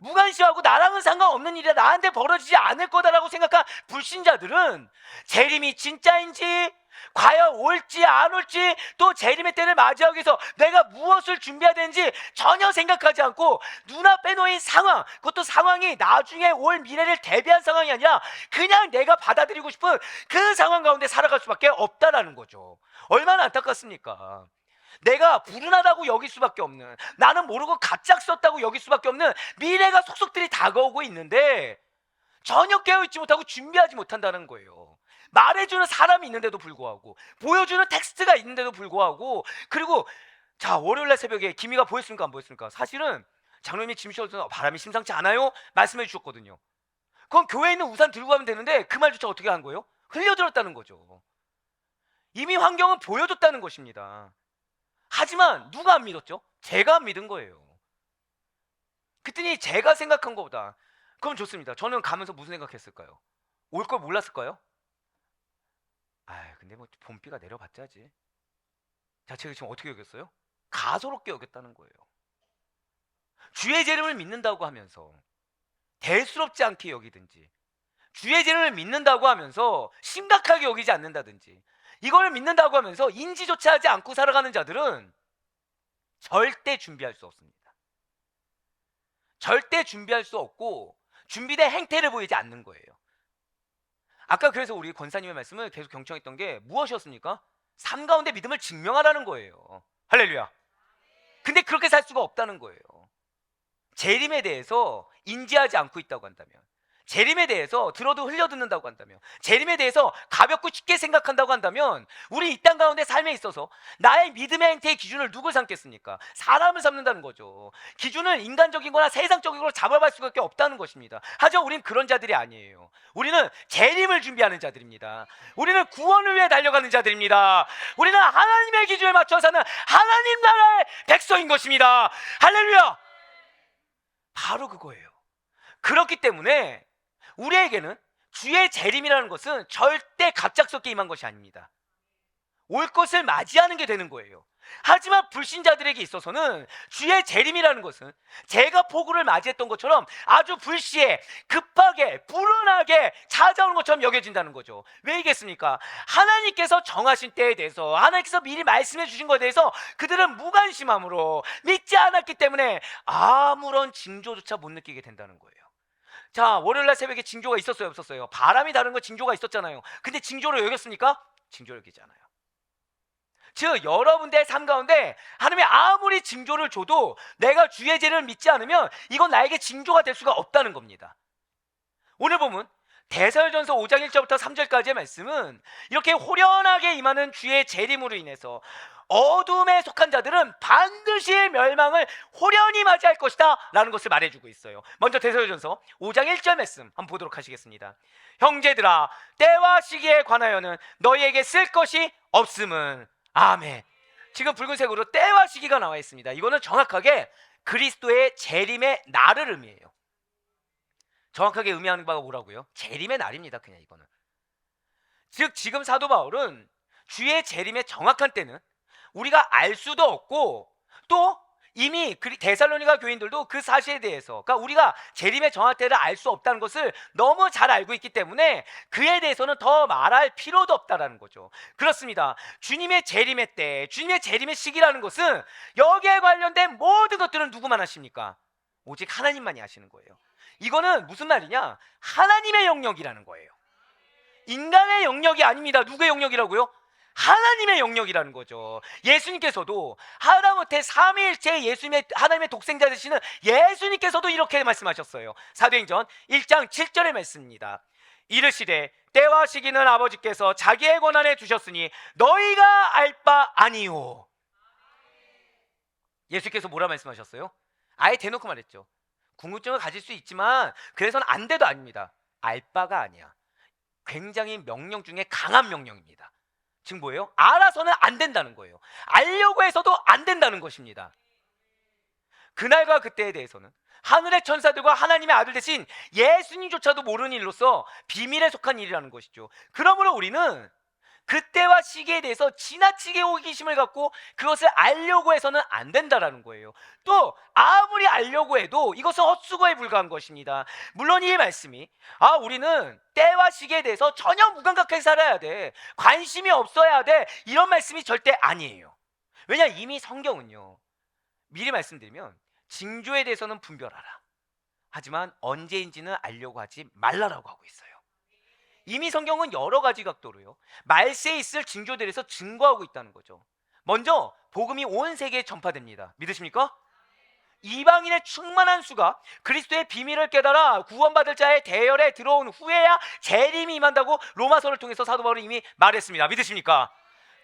무관심하고 나랑은 상관없는 일이야, 나한테 벌어지지 않을 거다라고 생각한 불신자들은 재림이 진짜인지, 과연 올지 안 올지, 또 재림의 때를 맞이하기 위해서 내가 무엇을 준비해야 되는지 전혀 생각하지 않고 눈앞에 놓인 상황, 그것도 상황이 나중에 올 미래를 대비한 상황이 아니라 그냥 내가 받아들이고 싶은 그 상황 가운데 살아갈 수밖에 없다라는 거죠. 얼마나 안타깝습니까? 내가 불운하다고 여길 수밖에 없는, 나는 모르고 갑작스럽다고 여길 수밖에 없는 미래가 속속들이 다가오고 있는데 전혀 깨어있지 못하고 준비하지 못한다는 거예요. 말해주는 사람이 있는데도 불구하고, 보여주는 텍스트가 있는데도 불구하고, 그리고 자, 월요일날 새벽에 기미가 보였습니까 안 보였습니까? 사실은 장로님이 짐 씌워서 바람이 심상치 않아요? 말씀해 주셨거든요. 그건 교회에 있는 우산 들고 가면 되는데 그 말조차 어떻게 한 거예요? 흘려들었다는 거죠. 이미 환경은 보여줬다는 것입니다. 하지만 누가 안 믿었죠? 제가 안 믿은 거예요. 그랬더니 제가 생각한 것보다, 그럼 좋습니다. 저는 가면서 무슨 생각했을까요? 올 걸 몰랐을까요? 근데 뭐 봄비가 내려봤자지. 자, 제가 지금 어떻게 여겼어요? 가소롭게 여겼다는 거예요. 주의 재림을 믿는다고 하면서 대수롭지 않게 여기든지, 주의 재림을 믿는다고 하면서 심각하게 여기지 않는다든지, 이걸 믿는다고 하면서 인지조차 하지 않고 살아가는 자들은 절대 준비할 수 없습니다. 절대 준비할 수 없고 준비된 행태를 보이지 않는 거예요. 아까 그래서 우리 권사님의 말씀을 계속 경청했던 게 무엇이었습니까? 삶 가운데 믿음을 증명하라는 거예요. 할렐루야. 근데 그렇게 살 수가 없다는 거예요. 재림에 대해서 인지하지 않고 있다고 한다면, 재림에 대해서 들어도 흘려듣는다고 한다면, 재림에 대해서 가볍고 쉽게 생각한다고 한다면, 우리 이 땅 가운데 삶에 있어서 나의 믿음의 행태의 기준을 누굴 삼겠습니까? 사람을 삼는다는 거죠. 기준을 인간적인 거나 세상적인 걸로 잡아볼 수밖에 없다는 것입니다. 하지만 우리는 그런 자들이 아니에요. 우리는 재림을 준비하는 자들입니다. 우리는 구원을 위해 달려가는 자들입니다. 우리는 하나님의 기준에 맞춰 사는 하나님 나라의 백성인 것입니다. 할렐루야. 바로 그거예요. 그렇기 때문에 우리에게는 주의 재림이라는 것은 절대 갑작스럽게 임한 것이 아닙니다. 올 것을 맞이하는 게 되는 거예요. 하지만 불신자들에게 있어서는 주의 재림이라는 것은 제가 폭우를 맞이했던 것처럼 아주 불시에 급하게 불운하게 찾아오는 것처럼 여겨진다는 거죠. 왜이겠습니까? 하나님께서 정하신 때에 대해서, 하나님께서 미리 말씀해 주신 것에 대해서 그들은 무관심함으로 믿지 않았기 때문에 아무런 징조조차 못 느끼게 된다는 거예요. 자, 월요일날 새벽에 징조가 있었어요 없었어요? 바람이 다른 거 징조가 있었잖아요. 근데 징조로 여겼습니까? 징조로 여기지 않아요. 즉 여러분들의 삶 가운데 하나님이 아무리 징조를 줘도 내가 주의 재림을 믿지 않으면 이건 나에게 징조가 될 수가 없다는 겁니다. 오늘 보면 데살로전서 5장 1절부터 3절까지의 말씀은 이렇게 호련하게 임하는 주의 재림으로 인해서 어둠에 속한 자들은 반드시 멸망을 호련히 맞이할 것이다 라는 것을 말해주고 있어요. 먼저 데살로전서 5장 1절 말씀 한번 보도록 하시겠습니다. 형제들아, 때와 시기에 관하여는 너희에게 쓸 것이 없음은. 아멘. 지금 붉은색으로 때와 시기가 나와 있습니다. 이거는 정확하게 그리스도의 재림의 날을 의미해요. 정확하게 의미하는 바가 뭐라고요? 재림의 날입니다. 그냥 이거는. 즉 지금 사도 바울은 주의 재림의 정확한 때는 우리가 알 수도 없고, 또 이미 데살로니가 교인들도 그 사실에 대해서, 그러니까 우리가 재림의 정확한 때를 알 수 없다는 것을 너무 잘 알고 있기 때문에 그에 대해서는 더 말할 필요도 없다라는 거죠. 그렇습니다. 주님의 재림의 때, 주님의 재림의 시기라는 것은 여기에 관련된 모든 것들은 누구만 아십니까? 오직 하나님만이 아시는 거예요. 이거는 무슨 말이냐? 하나님의 영역이라는 거예요. 인간의 영역이 아닙니다. 누구의 영역이라고요? 하나님의 영역이라는 거죠. 예수님께서도 하다못해 삼위일체 예수님의 하나님의 독생자 되시는 예수님께서도 이렇게 말씀하셨어요. 사도행전 1장 7절의 말씀입니다. 이르시되 때와 시기는 아버지께서 자기의 권한에 두셨으니 너희가 알 바 아니요. 예수께서 뭐라 말씀하셨어요? 아예 대놓고 말했죠. 궁금증을 가질 수 있지만 그래서는 안 돼도 아닙니다. 알 바가 아니야. 굉장히 명령 중에 강한 명령입니다. 지금 뭐예요? 알아서는 안 된다는 거예요. 알려고 해서도 안 된다는 것입니다. 그날과 그때에 대해서는 하늘의 천사들과 하나님의 아들 대신 예수님조차도 모르는 일로서 비밀에 속한 일이라는 것이죠. 그러므로 우리는 그때와 시기에 대해서 지나치게 호기심을 갖고 그것을 알려고 해서는 안 된다라는 거예요. 또 아무리 알려고 해도 이것은 헛수고에 불과한 것입니다. 물론 이 말씀이 우리는 때와 시기에 대해서 전혀 무감각하게 살아야 돼, 관심이 없어야 돼, 이런 말씀이 절대 아니에요. 왜냐, 이미 성경은요, 미리 말씀드리면 징조에 대해서는 분별하라, 하지만 언제인지는 알려고 하지 말라라고 하고 있어요. 이미 성경은 여러 가지 각도로요, 말세에 있을 징조들에 대해서 증거하고 있다는 거죠. 먼저 복음이 온 세계에 전파됩니다. 믿으십니까? 이방인의 충만한 수가 그리스도의 비밀을 깨달아 구원받을 자의 대열에 들어온 후에야 재림이 임한다고 로마서를 통해서 사도 바울이 이미 말했습니다. 믿으십니까?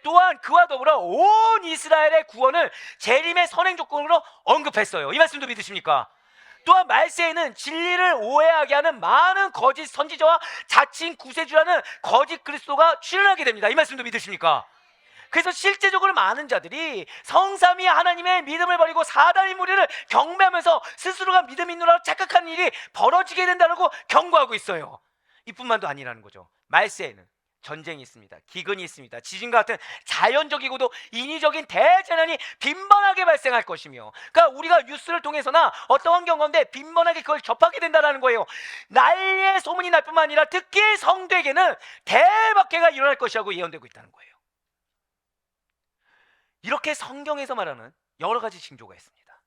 또한 그와 더불어 온 이스라엘의 구원을 재림의 선행 조건으로 언급했어요. 이 말씀도 믿으십니까? 또한 말세에는 진리를 오해하게 하는 많은 거짓 선지자와 자칭 구세주라는 거짓 그리스도가 출현하게 됩니다. 이 말씀도 믿으십니까? 그래서 실제적으로 많은 자들이 성삼위 하나님의 믿음을 버리고 사단의 무리를 경배하면서 스스로가 믿음 있노라고 착각하는 일이 벌어지게 된다고 경고하고 있어요. 이뿐만도 아니라는 거죠. 말세에는 전쟁이 있습니다. 기근이 있습니다. 지진과 같은 자연적이고도 인위적인 대재난이 빈번하게 발생할 것이며, 그러니까 우리가 뉴스를 통해서나 어떤 환경 가운데 빈번하게 그걸 접하게 된다는 거예요. 난리의 소문이 날 뿐만 아니라 특히 성도에게는 대박해가 일어날 것이라고 예언되고 있다는 거예요. 이렇게 성경에서 말하는 여러 가지 징조가 있습니다.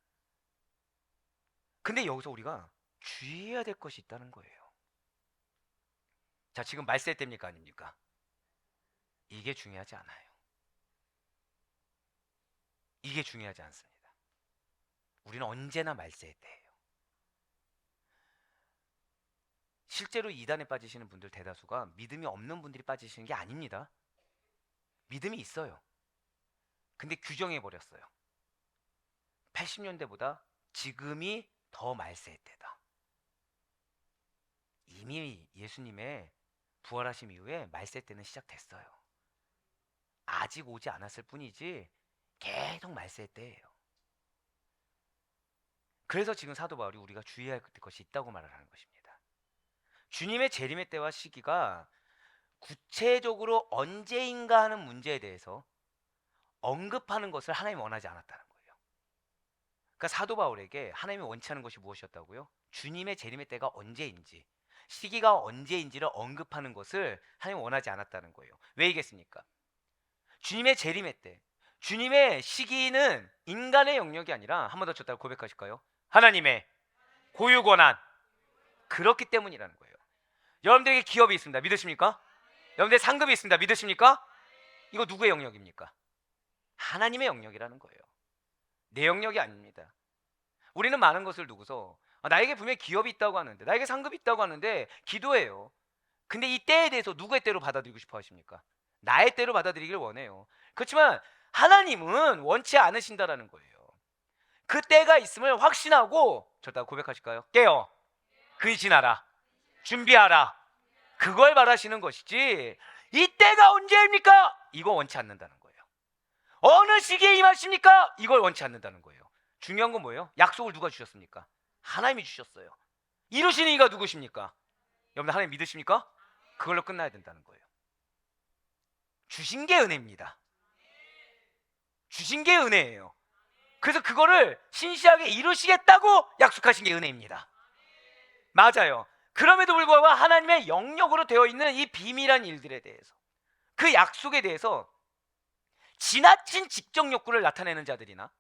근데 여기서 우리가 주의해야 될 것이 있다는 거예요. 자, 지금 말세 때입니까 아닙니까? 이게 중요하지 않아요. 이게 중요하지 않습니다. 우리는 언제나 말세의 때예요. 실제로 이단에 빠지시는 분들 대다수가 믿음이 없는 분들이 빠지시는 게 아닙니다. 믿음이 있어요. 근데 규정해버렸어요. 80년대보다 지금이 더 말세의 때다. 이미 예수님의 부활하심 이후에 말세 때는 시작됐어요. 아직 오지 않았을 뿐이지 계속 말세 때예요. 그래서 지금 사도 바울이 우리가 주의할 것이 있다고 말을 하는 것입니다. 주님의 재림의 때와 시기가 구체적으로 언제인가 하는 문제에 대해서 언급하는 것을 하나님이 원하지 않았다는 거예요. 그러니까 사도 바울에게 하나님이 원치 않은 것이 무엇이었다고요? 주님의 재림의 때가 언제인지, 시기가 언제인지를 언급하는 것을 하나님이 원하지 않았다는 거예요. 왜이겠습니까? 주님의 재림의 때, 주님의 시기는 인간의 영역이 아니라, 한 번 더 줬다고 고백하실까요? 하나님의 고유 권한, 그렇기 때문이라는 거예요. 여러분들에게 기업이 있습니다. 믿으십니까? 여러분들 상급이 있습니다. 믿으십니까? 이거 누구의 영역입니까? 하나님의 영역이라는 거예요. 내 영역이 아닙니다. 우리는 많은 것을 두고서 나에게 분명히 기업이 있다고 하는데, 나에게 상급이 있다고 하는데 기도해요. 근데 이 때에 대해서 누구의 때로 받아들이고 싶어 하십니까? 나의 때로 받아들이길 원해요. 그렇지만 하나님은 원치 않으신다라는 거예요. 그 때가 있음을 확신하고, 저다 고백하실까요? 깨어 근신하라, 준비하라, 그걸 바라시는 것이지, 이 때가 언제입니까? 이거 원치 않는다는 거예요. 어느 시기에 임하십니까? 이걸 원치 않는다는 거예요. 중요한 건 뭐예요? 약속을 누가 주셨습니까? 하나님이 주셨어요. 이루시는 이가 누구십니까? 여러분들 하나님 믿으십니까? 그걸로 끝나야 된다는 거예요. 주신 게 은혜입니다. 주신 게 은혜예요. 그래서 그거를 신실하게 이루시겠다고 약속하신 게 은혜입니다. 맞아요. 그럼에도 불구하고 하나님의 영역으로 되어 있는 이 비밀한 일들에 대해서, 그 약속에 대해서 지나친 직접 욕구를 나타내는 자들이나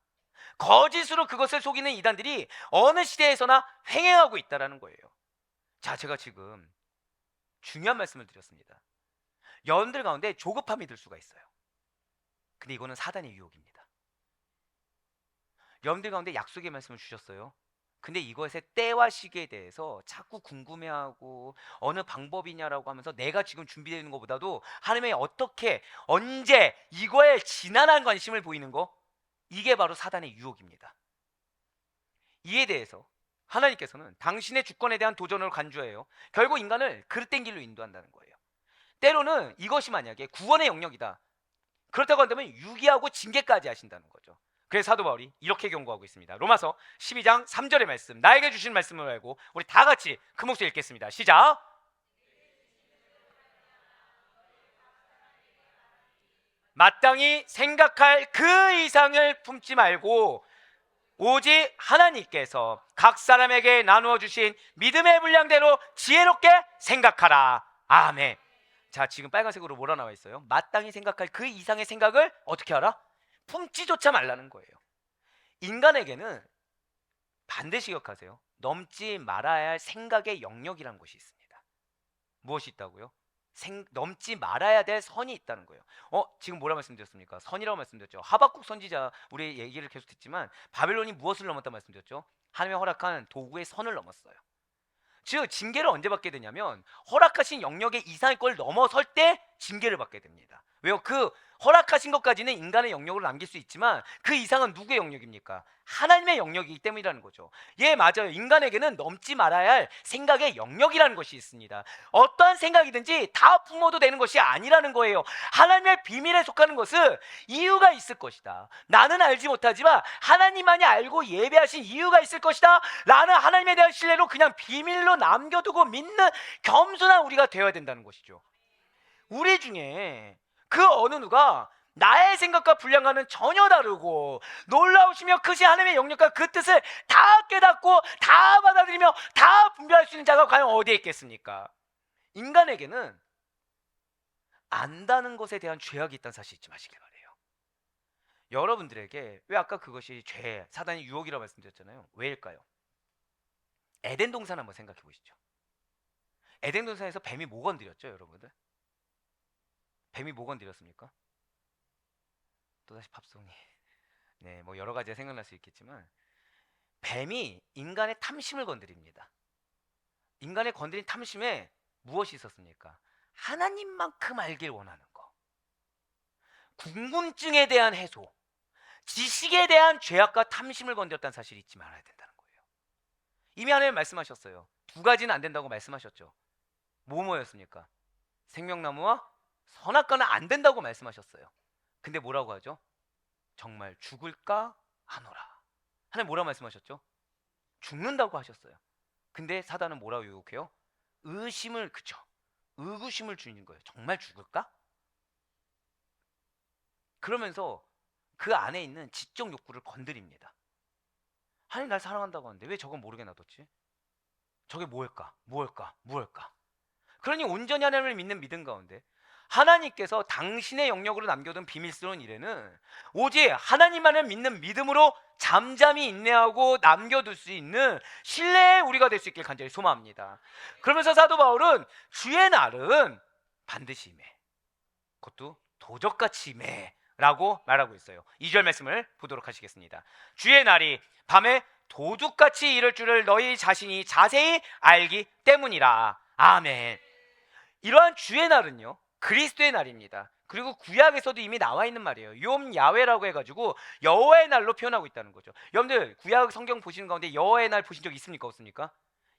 거짓으로 그것을 속이는 이단들이 어느 시대에서나 횡행하고 있다는 거예요. 자, 제가 지금 중요한 말씀을 드렸습니다. 여러분들 가운데 조급함이 들 수가 있어요. 근데 이거는 사단의 유혹입니다. 여러분들 가운데 약속의 말씀을 주셨어요. 근데 이것의 때와 시기에 대해서 자꾸 궁금해하고 어느 방법이냐라고 하면서 내가 지금 준비되어 있는 것보다도 하나님의 어떻게, 언제, 이거에 지난한 관심을 보이는 거, 이게 바로 사단의 유혹입니다. 이에 대해서 하나님께서는 당신의 주권에 대한 도전을 간주해요. 결국 인간을 그릇된 길로 인도한다는 거예요. 때로는 이것이 만약에 구원의 영역이다, 그렇다고 한다면 유기하고 징계까지 하신다는 거죠. 그래서 사도 바울이 이렇게 경고하고 있습니다. 로마서 12장 3절의 말씀, 나에게 주신 말씀을 알고 우리 다 같이 큰 목소리 읽겠습니다. 시작. 마땅히 생각할 그 이상을 품지 말고 오직 하나님께서 각 사람에게 나누어 주신 믿음의 분량대로 지혜롭게 생각하라. 아멘. 자, 지금 빨간색으로 뭐라 나와 있어요? 마땅히 생각할 그 이상의 생각을 어떻게 하라? 품지조차 말라는 거예요. 인간에게는 반드시 기억하세요. 넘지 말아야 할 생각의 영역이라는 것이 있습니다. 무엇이 있다고요? 넘지 말아야 될 선이 있다는 거예요. 지금 뭐라 말씀드렸습니까? 선이라고 말씀드렸죠. 하박국 선지자 우리 얘기를 계속 듣지만 바벨론이 무엇을 넘었다 말씀드렸죠? 하나님의 허락한 도구의 선을 넘었어요. 즉 징계를 언제 받게 되냐면 허락하신 영역의 이상의 걸 넘어설 때 징계를 받게 됩니다. 왜요? 그 허락하신 것까지는 인간의 영역으로 남길 수 있지만 그 이상은 누구의 영역입니까? 하나님의 영역이기 때문이라는 거죠. 예, 맞아요. 인간에게는 넘지 말아야 할 생각의 영역이라는 것이 있습니다. 어떠한 생각이든지 다 품어도 되는 것이 아니라는 거예요. 하나님의 비밀에 속하는 것은 이유가 있을 것이다. 나는 알지 못하지만 하나님만이 알고 예배하신 이유가 있을 것이다. 라는 하나님에 대한 신뢰로 그냥 비밀로 남겨두고 믿는 겸손한 우리가 되어야 된다는 것이죠. 우리 중에 그 어느 누가 나의 생각과 분량과는 전혀 다르고 놀라우시며 크신 하나님의 영역과 그 뜻을 다 깨닫고 다 받아들이며 다 분별할 수 있는 자가 과연 어디에 있겠습니까? 인간에게는 안다는 것에 대한 죄악이 있다는 사실 잊지 마시길 바래요. 여러분들에게 왜 아까 그것이 죄, 사단의 유혹이라고 말씀드렸잖아요. 왜일까요? 에덴 동산 한번 생각해 보시죠. 에덴 동산에서 뱀이 뭐 건드렸죠, 여러분들? 뱀이 뭐 건드렸습니까? 또다시 팝송이. 네, 뭐 여러 가지가 생각날 수 있겠지만 뱀이 인간의 탐심을 건드립니다. 인간의 건드린 탐심에 무엇이 있었습니까? 하나님만큼 알길 원하는 거, 궁금증에 대한 해소, 지식에 대한 죄악과 탐심을 건드렸다는 사실을 잊지 말아야 된다는 거예요. 이미 하나님 말씀하셨어요. 두 가지는 안 된다고 말씀하셨죠. 뭐였습니까? 생명나무와 선악과는 안 된다고 말씀하셨어요. 근데 뭐라고 하죠? 정말 죽을까 하노라. 하나님 뭐라고 말씀하셨죠? 죽는다고 하셨어요. 근데 사단은 뭐라고 유혹해요? 의심을, 그쵸? 의구심을 주는 거예요. 정말 죽을까? 그러면서 그 안에 있는 지적 욕구를 건드립니다. 하나님 날 사랑한다고 하는데 왜 저건 모르게 놔뒀지? 저게 뭐일까? 무엇일까? 그러니 온전히 하나님을 믿는 믿음 가운데 하나님께서 당신의 영역으로 남겨둔 비밀스러운 일에는 오직 하나님만을 믿는 믿음으로 잠잠히 인내하고 남겨둘 수 있는 신뢰의 우리가 될 수 있길 간절히 소망합니다. 그러면서 사도 바울은 주의 날은 반드시 임해, 그것도 도적같이 임해 라고 말하고 있어요. 2절 말씀을 보도록 하시겠습니다. 주의 날이 밤에 도둑같이 이를 줄을 너희 자신이 자세히 알기 때문이라. 아멘. 이러한 주의 날은요, 그리스도의 날입니다. 그리고 구약에서도 이미 나와 있는 말이에요. 욤 야훼라고 해가지고 여호와의 날로 표현하고 있다는 거죠. 여러분들 구약 성경 보시는 가운데 여호와의 날 보신 적 있습니까? 없습니까?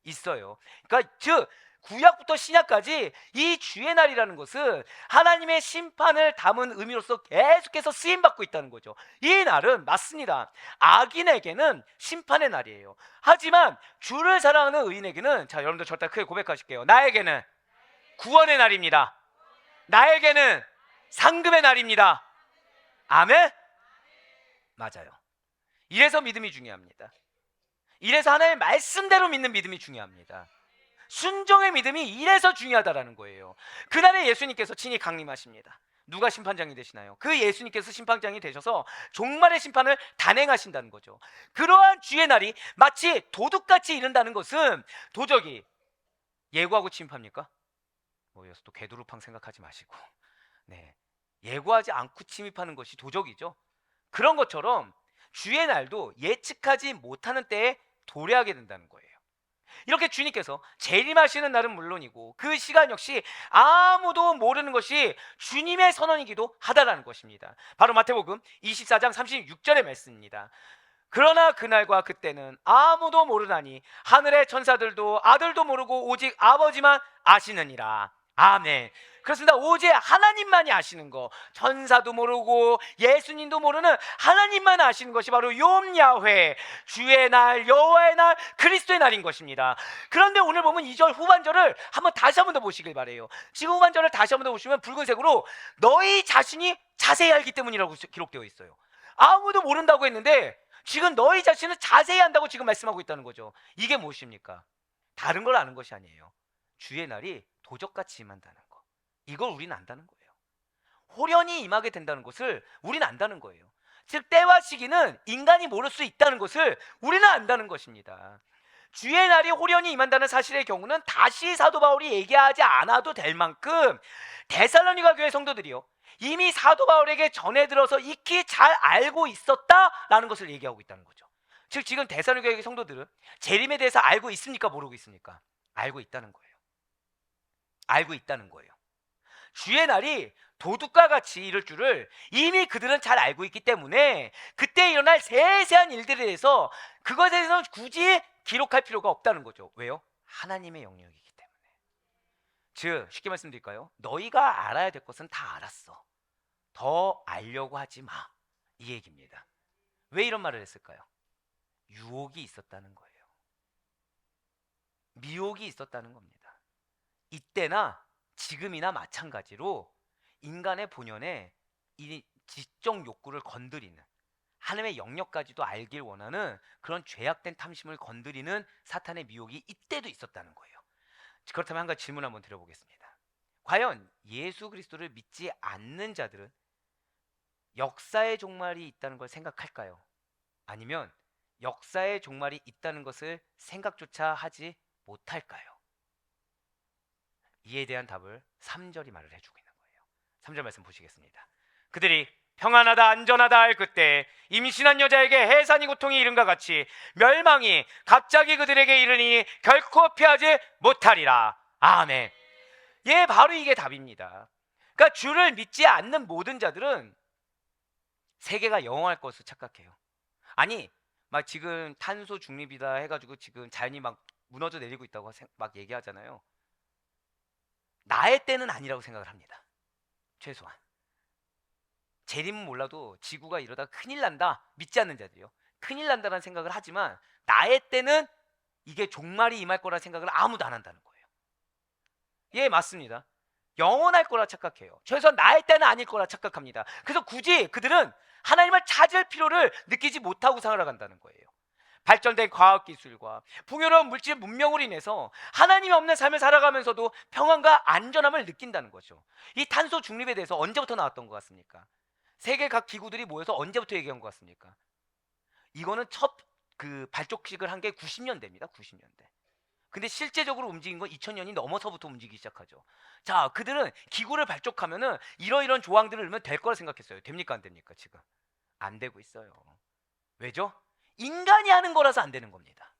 있어요. 그러니까 즉 구약부터 신약까지 이 주의 날이라는 것은 하나님의 심판을 담은 의미로서 계속해서 쓰임받고 있다는 거죠. 이 날은 맞습니다. 악인에게는 심판의 날이에요. 하지만 주를 사랑하는 의인에게는, 자 여러분들 저를 크게 고백하실게요. 나에게는 구원의 날입니다. 나에게는 상급의 날입니다. 아멘? 맞아요. 이래서 믿음이 중요합니다. 이래서 하나님의 말씀대로 믿는 믿음이 중요합니다. 순종의 믿음이 이래서 중요하다라는 거예요. 그날에 예수님께서 친히 강림하십니다. 누가 심판장이 되시나요? 그 예수님께서 심판장이 되셔서 종말의 심판을 단행하신다는 거죠. 그러한 주의 날이 마치 도둑같이 이른다는 것은 도적이 예고하고 침입합니까? 여기서 또 개두루팡 생각하지 마시고, 네, 예고하지 않고 침입하는 것이 도적이죠. 그런 것처럼 주의 날도 예측하지 못하는 때에 도래하게 된다는 거예요. 이렇게 주님께서 재림하시는 날은 물론이고 그 시간 역시 아무도 모르는 것이 주님의 선언이기도 하다라는 것입니다. 바로 마태복음 24장 36절의 말씀입니다. 그러나 그날과 그때는 아무도 모르나니 하늘의 천사들도 아들도 모르고 오직 아버지만 아시느니라. 아멘. 그렇습니다. 오직 하나님만이 아시는 거, 천사도 모르고 예수님도 모르는 하나님만 아시는 것이 바로 욤 야훼, 주의 날, 여호와의 날, 그리스도의 날인 것입니다. 그런데 오늘 보면 2절 후반절을 다시 한번 더 보시길 바래요. 지금 후반절을 다시 한번 더 보시면 붉은색으로 너희 자신이 자세히 알기 때문이라고 기록되어 있어요. 아무도 모른다고 했는데 지금 너희 자신을 자세히 안다고 지금 말씀하고 있다는 거죠. 이게 무엇입니까? 다른 걸 아는 것이 아니에요. 주의 날이 도적같이 임한다는 거, 이걸 우리는 안다는 거예요. 호련히 임하게 된다는 것을 우리는 안다는 거예요. 즉 때와 시기는 인간이 모를 수 있다는 것을 우리는 안다는 것입니다. 주의 날이 호련히 임한다는 사실의 경우는 다시 사도 바울이 얘기하지 않아도 될 만큼 데살로니가 교회 성도들이요, 이미 사도 바울에게 전해 들어서 익히 잘 알고 있었다라는 것을 얘기하고 있다는 거죠. 즉 지금 데살로니가 교회 성도들은 재림에 대해서 알고 있습니까? 모르고 있습니까? 알고 있다는 거예요. 알고 있다는 거예요. 주의 날이 도둑과 같이 이럴 줄을 이미 그들은 잘 알고 있기 때문에 그때 일어날 세세한 일들에 대해서 그것에 대해서 굳이 기록할 필요가 없다는 거죠. 왜요? 하나님의 영역이기 때문에. 즉 쉽게 말씀드릴까요? 너희가 알아야 될 것은 다 알았어. 더 알려고 하지 마. 이 얘기입니다. 왜 이런 말을 했을까요? 유혹이 있었다는 거예요. 미혹이 있었다는 겁니다. 이때나 지금이나 마찬가지로 인간의 본연의 이 지적 욕구를 건드리는, 하나님의 영역까지도 알길 원하는 그런 죄악된 탐심을 건드리는 사탄의 미혹이 이때도 있었다는 거예요. 그렇다면 한 가지 질문 한번 드려보겠습니다. 과연 예수 그리스도를 믿지 않는 자들은 역사의 종말이 있다는 걸 생각할까요? 아니면 역사의 종말이 있다는 것을 생각조차 하지 못할까요? 이에 대한 답을 3절이 말을 해주고 있는 거예요. 3절 말씀 보시겠습니다. 그들이 평안하다 안전하다 할 그때 임신한 여자에게 해산이 고통이 이른과 같이 멸망이 갑자기 그들에게 이르니 결코 피하지 못하리라. 아멘. 예, 바로 이게 답입니다. 그러니까 주를 믿지 않는 모든 자들은 세계가 영원할 것을 착각해요. 아니 막 지금 탄소 중립이다 해가지고 지금 자연이 막 무너져 내리고 있다고 막 얘기하잖아요. 나의 때는 아니라고 생각을 합니다. 최소한 재림은 몰라도 지구가 이러다 큰일 난다, 믿지 않는 자들이요, 큰일 난다는 생각을 하지만 나의 때는 이게 종말이 임할 거라 생각을 아무도 안 한다는 거예요. 예, 맞습니다. 영원할 거라 착각해요. 최소한 나의 때는 아닐 거라 착각합니다. 그래서 굳이 그들은 하나님을 찾을 필요를 느끼지 못하고 살아간다는 거예요. 발전된 과학기술과 풍요로운 물질 문명으로 인해서 하나님이 없는 삶을 살아가면서도 평안과 안전함을 느낀다는 거죠. 이 탄소 중립에 대해서 언제부터 나왔던 것 같습니까? 세계 각 기구들이 모여서 언제부터 얘기한 것 같습니까? 이거는 첫 발족식을 한 게 90년대입니다. 90년대. 근데 실제적으로 움직인 건 2000년이 넘어서부터 움직이기 시작하죠. 자, 그들은 기구를 발족하면은 이러이런 조항들을 넣으면 될 거라 생각했어요. 됩니까? 안 됩니까? 지금 안 되고 있어요. 왜죠? 인간이 하는 거라서 안 되는 겁니다.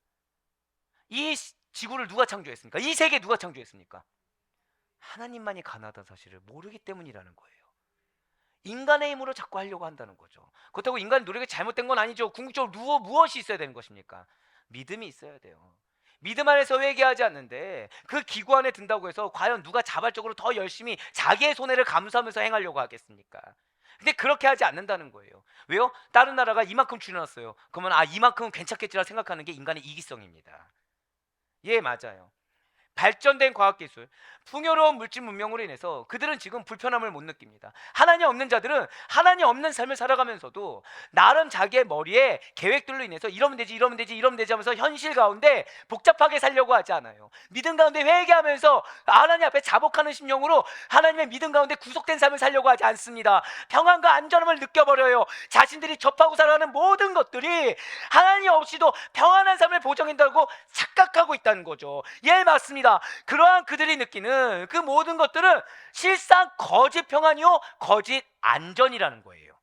이 지구를 누가 창조했습니까? 이 세계 누가 창조했습니까? 하나님만이 가능하다는 사실을 모르기 때문이라는 거예요. 인간의 힘으로 자꾸 하려고 한다는 거죠. 그렇다고 인간의 노력이 잘못된 건 아니죠. 궁극적으로 무엇이 있어야 되는 것입니까? 믿음이 있어야 돼요. 믿음 안에서 회개하지 않는데 그 기구 안에 든다고 해서 과연 누가 자발적으로 더 열심히 자기의 손해를 감수하면서 행하려고 하겠습니까? 근데 그렇게 하지 않는다는 거예요. 왜요? 다른 나라가 이만큼 줄여놨어요. 그러면 이만큼은 괜찮겠지라 생각하는 게 인간의 이기성입니다. 예, 맞아요. 발전된 과학기술, 풍요로운 물질 문명으로 인해서 그들은 지금 불편함을 못 느낍니다. 하나님 없는 자들은 하나님 없는 삶을 살아가면서도 나름 자기의 머리에 계획들로 인해서 이러면 되지 이러면 되지 이러면 되지 하면서 현실 가운데 복잡하게 살려고 하지 않아요. 믿음 가운데 회개하면서 하나님 앞에 자복하는 심령으로 하나님의 믿음 가운데 구속된 삶을 살려고 하지 않습니다. 평안과 안전함을 느껴버려요. 자신들이 접하고 살아가는 모든 것들이 하나님 없이도 평안한 삶을 보장한다고 착각하고 있다는 거죠. 예, 맞습니다. 그러한 그들이 느끼는 그 모든 것들은 실상 거짓 평안이요 거짓 안전이라는 거예요.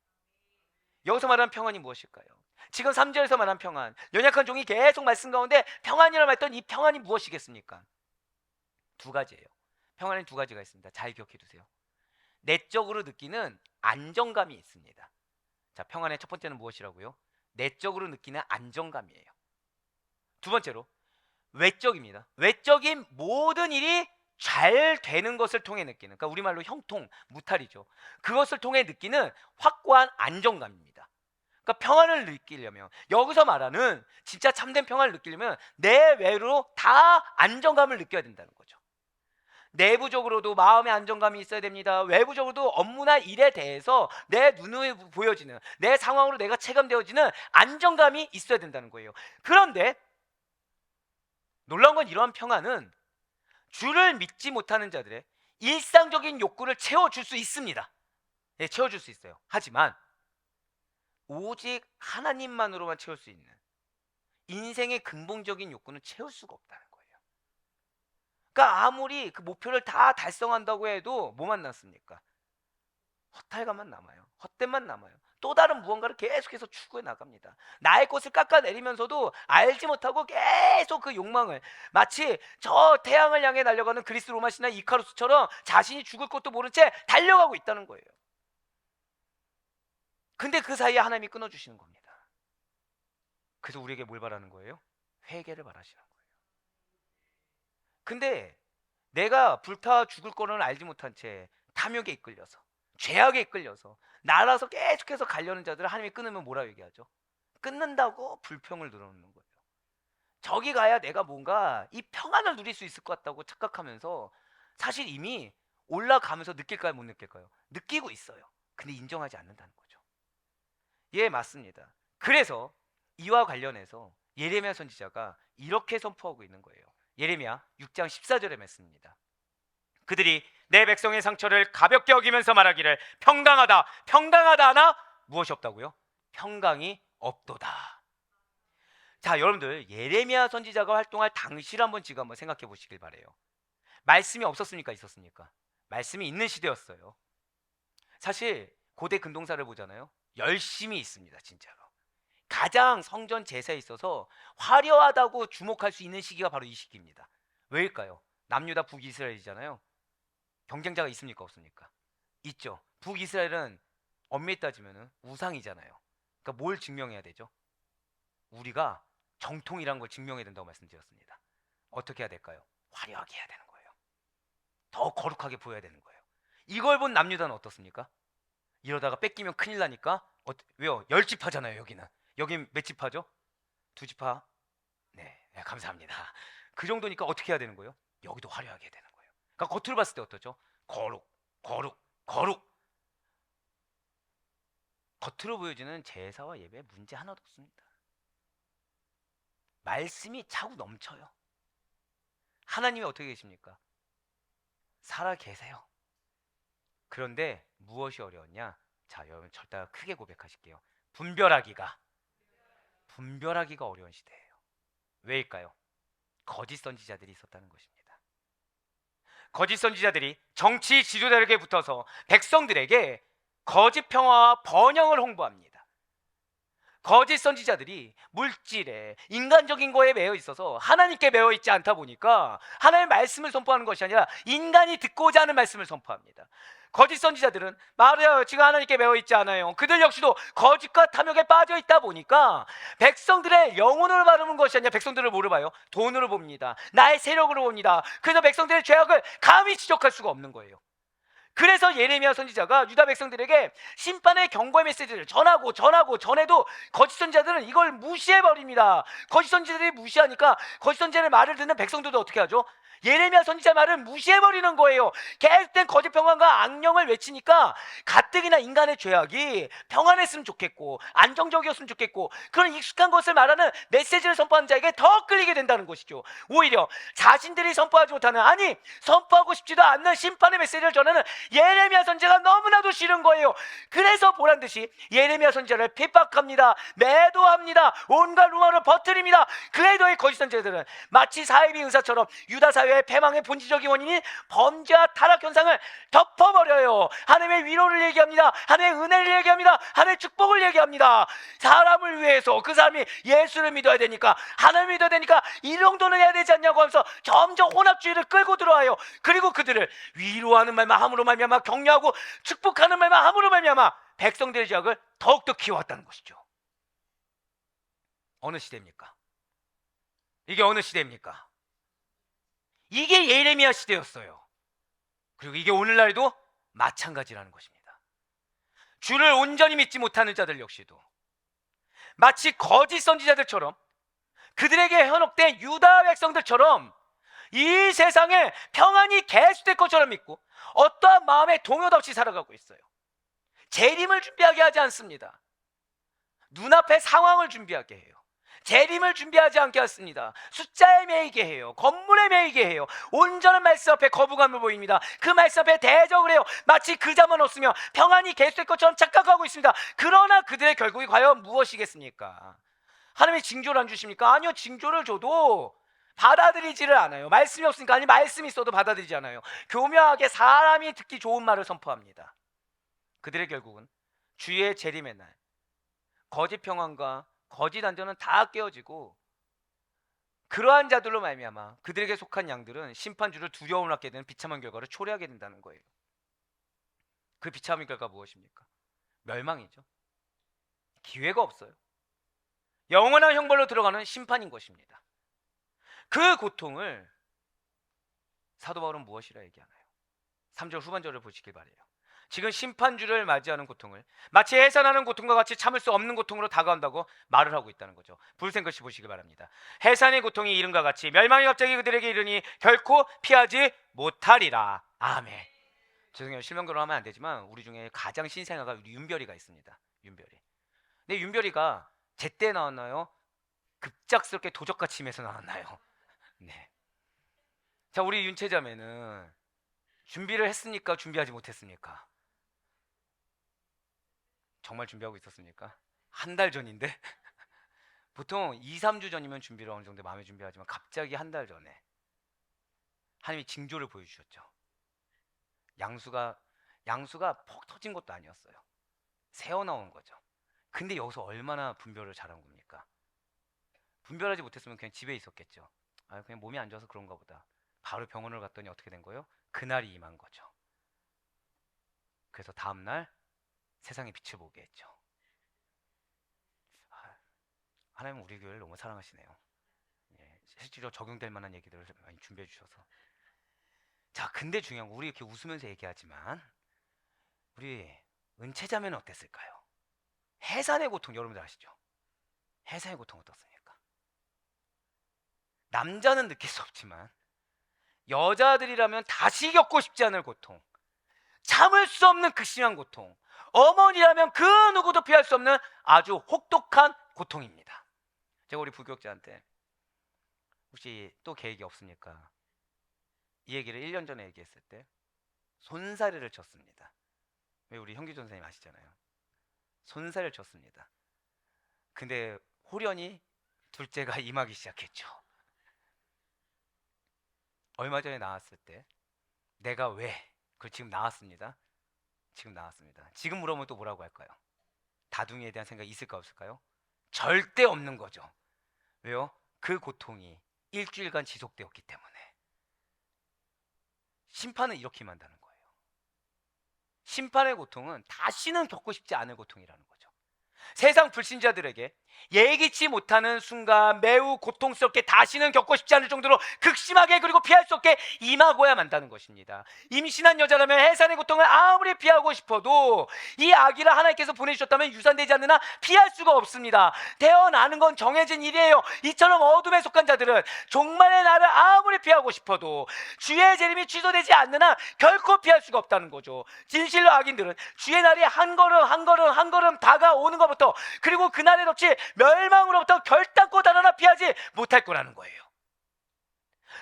여기서 말하는 평안이 무엇일까요? 지금 3절에서 말한 평안, 연약한 종이 계속 말씀 가운데 평안이라고 했던 이 평안이 무엇이겠습니까? 두 가지예요. 평안에는 두 가지가 있습니다. 잘 기억해 두세요. 내적으로 느끼는 안정감이 있습니다. 자, 평안의 첫 번째는 무엇이라고요? 내적으로 느끼는 안정감이에요. 두 번째로 외적입니다. 외적인 모든 일이 잘 되는 것을 통해 느끼는, 그러니까 우리말로 형통, 무탈이죠. 그것을 통해 느끼는 확고한 안정감입니다. 그러니까 평안을 느끼려면, 여기서 말하는 진짜 참된 평안을 느끼려면 내외로 다 안정감을 느껴야 된다는 거죠. 내부적으로도 마음의 안정감이 있어야 됩니다. 외부적으로도 업무나 일에 대해서 내 눈에 보여지는, 내 상황으로 내가 체감되어지는 안정감이 있어야 된다는 거예요. 그런데 놀라운 건 이러한 평안은 주를 믿지 못하는 자들의 일상적인 욕구를 채워줄 수 있습니다. 예, 채워줄 수 있어요. 하지만 오직 하나님만으로만 채울 수 있는 인생의 근본적인 욕구는 채울 수가 없다는 거예요. 그러니까 아무리 그 목표를 다 달성한다고 해도 뭐만 남습니까? 허탈감만 남아요. 헛됨만 남아요. 또 다른 무언가를 계속해서 추구해 나갑니다. 나의 것을 깎아내리면서도 알지 못하고 계속 그 욕망을, 마치 저 태양을 향해 날아가는 그리스 로마 신화 이카루스처럼 자신이 죽을 것도 모른 채 달려가고 있다는 거예요. 근데 그 사이에 하나님이 끊어주시는 겁니다. 그래서 우리에게 뭘 바라는 거예요? 회개를 바라시는 거예요. 근데 내가 불타 죽을 거는 알지 못한 채 탐욕에 이끌려서, 죄악에 이끌려서 날아서 계속해서 가려는 자들을 하나님이 끊으면 뭐라고 얘기하죠? 끊는다고 불평을 늘어놓는 거예요. 저기 가야 내가 뭔가 이 평안을 누릴 수 있을 것 같다고 착각하면서 사실 이미 올라가면서 느낄까요, 못 느낄까요? 느끼고 있어요. 근데 인정하지 않는다는 거죠. 예, 맞습니다. 그래서 이와 관련해서 예레미야 선지자가 이렇게 선포하고 있는 거예요. 예레미야 6장 14절에 맺습니다. 그들이 내 백성의 상처를 가볍게 여기면서 말하기를 평강하다, 평강하다 하나 무엇이 없다고요? 평강이 없도다. 자, 여러분들 예레미야 선지자가 활동할 당시를 한번 지금 한번 생각해 보시길 바래요. 말씀이 없었습니까? 있었습니까? 말씀이 있는 시대였어요. 사실 고대 근동사를 보잖아요. 열심히 있습니다, 진짜로. 가장 성전 제사에 있어서 화려하다고 주목할 수 있는 시기가 바로 이 시기입니다. 왜일까요? 남유다 북이스라엘이잖아요. 경쟁자가 있습니까? 없습니까? 있죠. 북이스라엘은 엄밀히 따지면 우상이잖아요. 그러니까 뭘 증명해야 되죠? 우리가 정통이란 걸 증명해야 된다고 말씀드렸습니다. 어떻게 해야 될까요? 화려하게 해야 되는 거예요. 더 거룩하게 보여야 되는 거예요. 이걸 본 남유다는 어떻습니까? 이러다가 뺏기면 큰일 나니까 왜요? 10지파잖아요. 여기는. 여긴 몇 지파죠? 2지파. 네, 네, 감사합니다. 그 정도니까 어떻게 해야 되는 거예요? 여기도 화려하게 해야 되는 거예요. 그러니까 겉으로 봤을 때 어떠죠? 거룩, 거룩, 거룩. 겉으로 보여지는 제사와 예배에 문제 하나도 없습니다. 말씀이 차고 넘쳐요. 하나님이 어떻게 계십니까? 살아 계세요. 그런데 무엇이 어려웠냐? 자, 여러분 절대 크게 고백하실게요. 분별하기가 어려운 시대예요. 왜일까요? 거짓 선지자들이 있었다는 것입니다. 거짓 선지자들이 정치 지도자에게 붙어서 백성들에게 거짓 평화와 번영을 홍보합니다. 거짓 선지자들이 물질에, 인간적인 거에 매여 있어서 하나님께 매여 있지 않다 보니까 하나님의 말씀을 선포하는 것이 아니라 인간이 듣고자 하는 말씀을 선포합니다. 거짓 선지자들은 말해요. 지금 하나님께 매여 있지 않아요. 그들 역시도 거짓과 탐욕에 빠져 있다 보니까 백성들의 영혼을 바르는 것이 아니라 백성들을 뭐로 봐요? 돈으로 봅니다. 나의 세력으로 봅니다. 그래서 백성들의 죄악을 감히 지적할 수가 없는 거예요. 그래서 예레미야 선지자가 유다 백성들에게 심판의 경고의 메시지를 전해도 거짓 선지자들은 이걸 무시해버립니다. 거짓 선지자들이 무시하니까 거짓 선지자의 말을 듣는 백성들도 어떻게 하죠? 예레미야 선지자 말을 무시해버리는 거예요. 계속된 거짓 평안과 악령을 외치니까 가뜩이나 인간의 죄악이 평안했으면 좋겠고 안정적이었으면 좋겠고 그런 익숙한 것을 말하는 메시지를 선포하는 자에게 더 끌리게 된다는 것이죠. 오히려 자신들이 선포하지 못하는, 아니 선포하고 싶지도 않는 심판의 메시지를 전하는 예레미야 선지자가 너무나도 싫은 거예요. 그래서 보란듯이 예레미야 선지자를 핍박합니다. 매도합니다. 온갖 루머를 퍼뜨립니다. 그에 더해 거짓 선지자들은 마치 사이비 의사처럼 유다 사회의 패망의 본질적인 원인인 범죄와 타락 현상을 덮어버려요. 하나님의 위로를 얘기합니다. 하나님의 은혜를 얘기합니다. 하나님의 축복을 얘기합니다. 사람을 위해서 그 사람이 예수를 믿어야 되니까, 하나님을 믿어야 되니까 이 정도는 해야 되지 않냐고 하면서 점점 혼합주의를 끌고 들어와요. 그리고 그들을 위로하는 말만 함으로 말미암아, 격려하고 축복하는 말만 함으로 말미암아 백성들의 죄악을 더욱더 키워왔다는 것이죠. 어느 시대입니까? 이게 어느 시대입니까? 이게 예레미야 시대였어요. 그리고 이게 오늘날도 마찬가지라는 것입니다. 주를 온전히 믿지 못하는 자들 역시도 마치 거짓 선지자들처럼, 그들에게 현혹된 유다 백성들처럼 이 세상에 평안이 계속될 것처럼 믿고 어떠한 마음의 동요도 없이 살아가고 있어요. 재림을 준비하게 하지 않습니다. 눈앞의 상황을 준비하게 해요. 재림을 준비하지 않게 하습니다. 숫자에 매이게 해요. 건물에 매이게 해요. 온전한 말씀 앞에 거부감을 보입니다. 그 말씀 앞에 대적을 해요. 마치 그자만 없으면 평안이 계속될 것처럼 착각하고 있습니다. 그러나 그들의 결국이 과연 무엇이겠습니까? 하나님이 징조를 안 주십니까? 아니요, 징조를 줘도 받아들이지를 않아요. 말씀이 없으니까. 아니, 말씀이 있어도 받아들이지 않아요. 교묘하게 사람이 듣기 좋은 말을 선포합니다. 그들의 결국은 주의 재림의 날 거짓 평안과 거짓 안전은 다 깨어지고, 그러한 자들로 말미암아 그들에게 속한 양들은 심판주를 두려움을 갖게 되는 비참한 결과를 초래하게 된다는 거예요. 그 비참한 결과 무엇입니까? 멸망이죠. 기회가 없어요. 영원한 형벌로 들어가는 심판인 것입니다. 그 고통을 사도 바울은 무엇이라 얘기하나요? 3절 후반절을 보시길 바라요. 지금 심판주를 맞이하는 고통을 마치 해산하는 고통과 같이 참을 수 없는 고통으로 다가온다고 말을 하고 있다는 거죠. 불생것이 보시길 바랍니다. 해산의 고통이 이른과 같이 멸망이 갑자기 그들에게 이르니 결코 피하지 못하리라. 아멘. 죄송해요, 실명대로 하면 안 되지만 우리 중에 가장 신생아가 우리 윤별이가 있습니다. 윤별이. 근데 윤별이가 제때 나왔나요? 급작스럽게 도적같이 임해서 나왔나요? 네. 자, 우리 윤채자매는 준비를 했습니까? 준비하지 못했습니까? 정말 준비하고 있었습니까? 한 달 전인데? 보통 2, 3주 전이면 준비를 어느 정도 마음에 준비하지만 갑자기 한 달 전에 하나님이 징조를 보여주셨죠. 양수가 퍽 터진 것도 아니었어요. 새어나온 거죠. 근데 여기서 얼마나 분별을 잘한 겁니까? 분별하지 못했으면 그냥 집에 있었겠죠. 아, 그냥 몸이 안 좋아서 그런가 보다. 바로 병원을 갔더니 어떻게 된 거예요? 그날이 임한 거죠. 그래서 다음날 세상의 빛을 보게 했죠. 하나님은 우리 교회를 너무 사랑하시네요. 예, 실제로 적용될 만한 얘기들을 많이 준비해 주셔서. 자, 근데 중요한 거, 우리 이렇게 웃으면서 얘기하지만 우리 은채자매는 어땠을까요? 해산의 고통 여러분들 아시죠? 해산의 고통 어떻습니까? 남자는 느낄 수 없지만 여자들이라면 다시 겪고 싶지 않을 고통, 참을 수 없는 극심한 고통, 어머니라면 그 누구도 피할 수 없는 아주 혹독한 고통입니다. 제가 우리 부교육자한테 혹시 또 계획이 없습니까? 이 얘기를 1년 전에 얘기했을 때 손사래를 쳤습니다. 왜, 우리 형규 전사님 아시잖아요. 손사래를 쳤습니다. 근데 호련히 둘째가 임하기 시작했죠. 얼마 전에 나왔을 때 내가 왜, 그 지금 나왔습니다. 지금 나왔습니다. 지금 물어보면 또 뭐라고 할까요? 다둥이에 대한 생각이 있을까 없을까요? 절대 없는 거죠. 왜요? 그 고통이 일주일간 지속되었기 때문에. 심판은 이렇게 만다는 거예요. 심판의 고통은 다시는 겪고 싶지 않을 고통이라는 거죠. 세상 불신자들에게 예기치 못하는 순간 매우 고통스럽게 다시는 겪고 싶지 않을 정도로 극심하게 그리고 피할 수 없게 임하고야 만다는 것입니다. 임신한 여자라면 해산의 고통을 아무리 피하고 싶어도 이 아기를 하나님께서 보내주셨다면 유산되지 않는 한 피할 수가 없습니다. 태어나는 건 정해진 일이에요. 이처럼 어둠에 속한 자들은 종말의 날을 아무리 피하고 싶어도 주의 재림이 취소되지 않는 한 결코 피할 수가 없다는 거죠. 진실로 악인들은 주의 날이 한 걸음 한 걸음 한 걸음 다가오는 것부터, 그리고 그날의 넋이 멸망으로부터 결단코 달아나 피하지 못할 거라는 거예요.